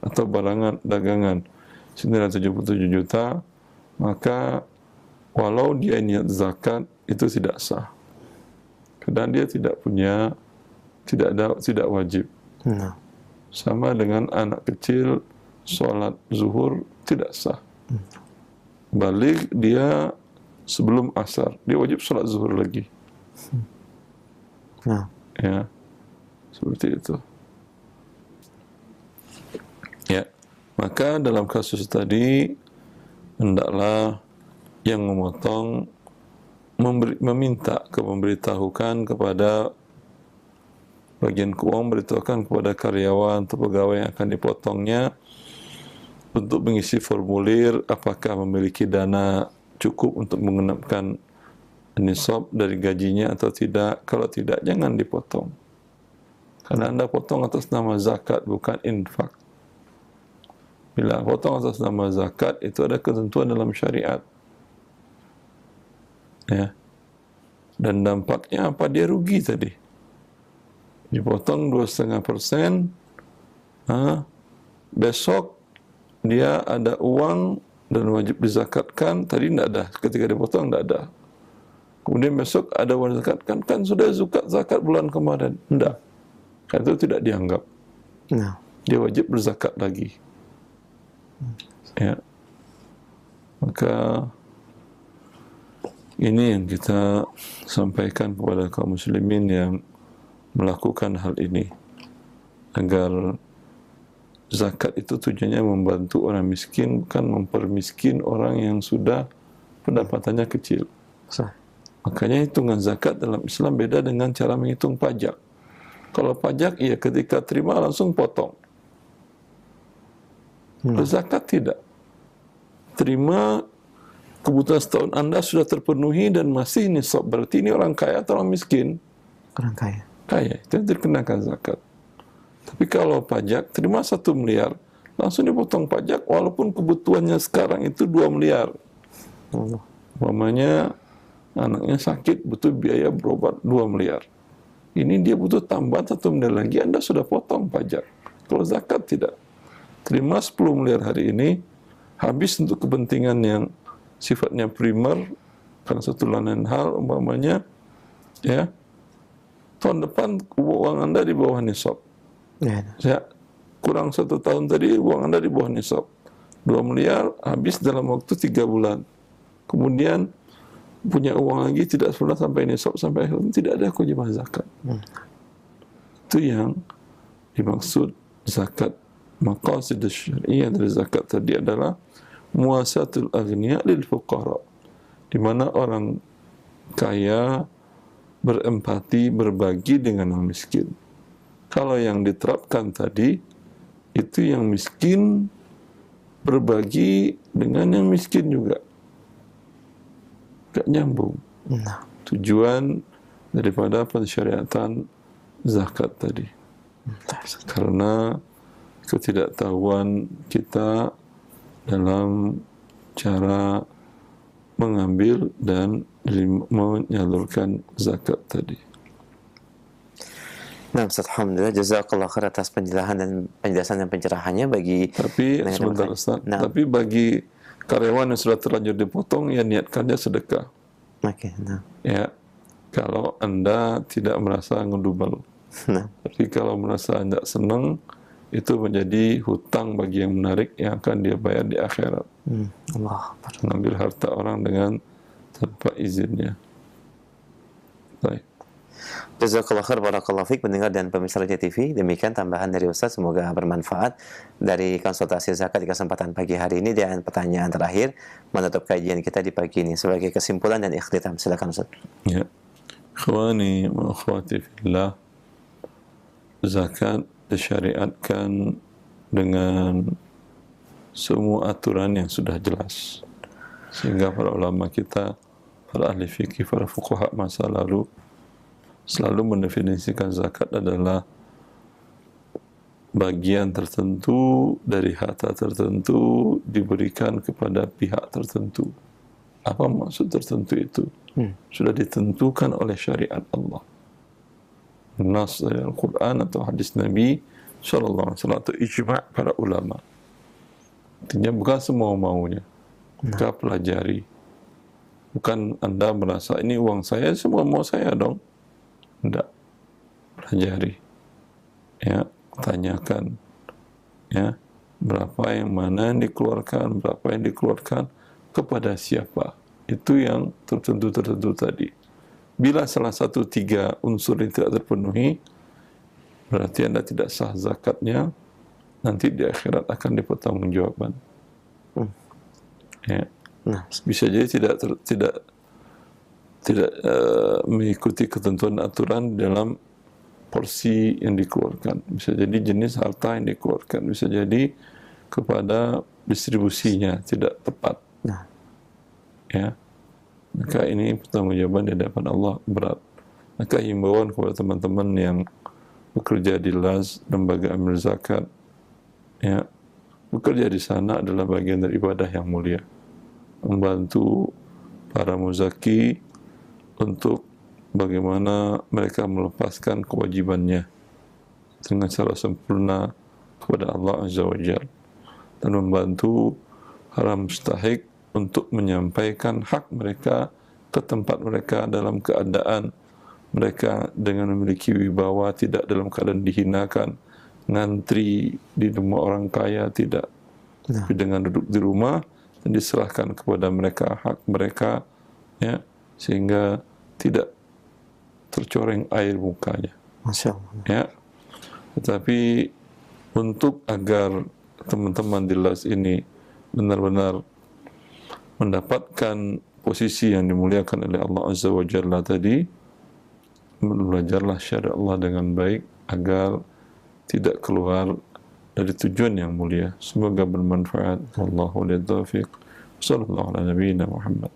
atau barangan dagangan senilai 77 juta, maka walau dia niat zakat itu tidak sah. Karena dia tidak punya, tidak wajib. Nah. Sama dengan anak kecil sholat zuhur tidak sah. Balik dia sebelum asar, dia wajib sholat zuhur lagi. Nah. Ya, seperti itu. Ya, maka dalam kasus tadi hendaklah yang memotong meminta memberitahukan kepada bagian keuangan beritahukan kepada karyawan atau pegawai yang akan dipotongnya untuk mengisi formulir apakah memiliki dana cukup untuk menggenapkan nisab dari gajinya atau tidak. Kalau tidak, jangan dipotong. Karena Anda potong atas nama zakat, bukan infak. Bila potong atas nama zakat, itu ada ketentuan dalam syariat. Ya. Dan dampaknya apa? Dia rugi tadi. Dipotong 2,5%, besok dia ada uang dan wajib dizakatkan, tadi tidak ada, ketika dipotong tidak ada. Kemudian besok ada uang dizakatkan, kan sudah zakat bulan kemarin. Tidak. Kan itu tidak dianggap. Nah. Dia wajib berzakat lagi. Ya. Maka ini yang kita sampaikan kepada kaum muslimin yang melakukan hal ini, agar zakat itu tujuannya membantu orang miskin, bukan mempermiskin orang yang sudah pendapatannya kecil. Makanya hitungan zakat dalam Islam beda dengan cara menghitung pajak. Kalau pajak, iya ketika terima langsung potong. Zakat tidak. Terima, kebutuhan setahun Anda sudah terpenuhi dan masih nisab, berarti ini orang kaya atau orang miskin? Orang kaya. Kaya, itu yang dikenakan zakat. Tapi kalau pajak, terima 1 miliar, langsung dipotong pajak, walaupun kebutuhannya sekarang itu 2 miliar. Umpamanya, anaknya sakit, butuh biaya berobat 2 miliar. Ini dia butuh tambahan 1 miliar lagi, Anda sudah potong pajak. Kalau zakat tidak. Terima 10 miliar hari ini, habis untuk kepentingan yang sifatnya primer, karena satu lain hal, umpamanya, ya, tahun depan uang Anda di bawah nisab. Ya, kurang 1 tahun tadi uang Anda di bawah nisab. 2 miliar habis dalam waktu 3 bulan. Kemudian punya uang lagi tidak pernah sampai nisab, sampai akhir tidak ada kewajiban zakat. Itu yang dimaksud zakat. Maqasid syariah dari zakat tadi adalah muasatul aghniya lil fuqara, di mana orang kaya berempati, berbagi dengan orang miskin. Kalau yang diterapkan tadi, itu yang miskin berbagi dengan yang miskin juga. Gak nyambung. Tujuan daripada pensyariatan zakat tadi. Karena ketidaktahuan kita dalam cara mengambil dan menyalurkan zakat tadi. Nah, Ustaz, alhamdulillah, jazakallah khair atas penjelasan dan pencerahannya bagi. Tapi sebentar Ustaz, tapi bagi karyawan yang sudah terlanjur dipotong, ya niatkannya sedekah. Oke. Ya, kalau Anda tidak merasa ngedubel. Tapi kalau merasa tidak senang, itu menjadi hutang bagi yang menarik yang akan dia bayar di akhirat. Mengambil harta orang dengan tanpa izinnya. Baik. Jazakallah khair, barakallahu fiik, pendengar dan pemirsa Raja TV. Demikian tambahan dari Ustaz, semoga bermanfaat dari konsultasi zakat di kesempatan pagi hari ini. Dan pertanyaan terakhir menutup kajian kita di pagi ini sebagai kesimpulan dan ikhtitam. Silakan Ustaz. Ya. Ikhwani wa akhwati fillah, zakat disyariatkan dengan semua aturan yang sudah jelas, sehingga para ulama kita, para ahli fikih, para fuqaha masa lalu selalu mendefinisikan zakat adalah bagian tertentu dari harta tertentu diberikan kepada pihak tertentu. Apa maksud tertentu itu? Sudah ditentukan oleh syariat Allah. Nas dari Al-Quran atau hadis Nabi SAW atau ijma' para ulama. Artinya bukan semua maunya. Kita pelajari. Bukan Anda merasa ini uang saya, semua mau saya dong. Tidak. Pelajari. Ya, tanyakan. Ya, berapa yang mana yang dikeluarkan, berapa yang dikeluarkan, kepada siapa. Itu yang tertentu tadi. Bila salah satu 3 unsur ini tidak terpenuhi, berarti Anda tidak sah zakatnya, nanti di akhirat akan dipertanggungjawaban. Ya. Bisa jadi tidak mengikuti ketentuan aturan dalam porsi yang dikeluarkan, bisa jadi jenis harta yang dikeluarkan, bisa jadi kepada distribusinya tidak tepat. Ya, maka ini pertanggungjawaban di hadapan Allah berat. Maka himbauan kepada teman-teman yang bekerja di LAS, lembaga amil zakat, ya, bekerja di sana adalah bagian dari ibadah yang mulia, membantu para muzaki untuk bagaimana mereka melepaskan kewajibannya dengan cara sempurna kepada Allah Azza wa Jalla, dan membantu para mustahik untuk menyampaikan hak mereka ke tempat mereka dalam keadaan mereka dengan memiliki wibawa, tidak dalam keadaan dihinakan, ngantri di rumah orang kaya, tidak, tapi dengan duduk di rumah dan diserahkan kepada mereka hak mereka, ya, sehingga tidak tercoreng air mukanya. Masya Allah. Ya, tetapi untuk agar teman-teman di LAS ini benar-benar mendapatkan posisi yang dimuliakan oleh Allah Azza wa Jalla tadi, belajarlah syariat Allah dengan baik agar tidak keluar dari tujuan yang mulia. Semoga bermanfaat. Wallahu a'lam. Sallallahu ala nabiyyina Muhammad.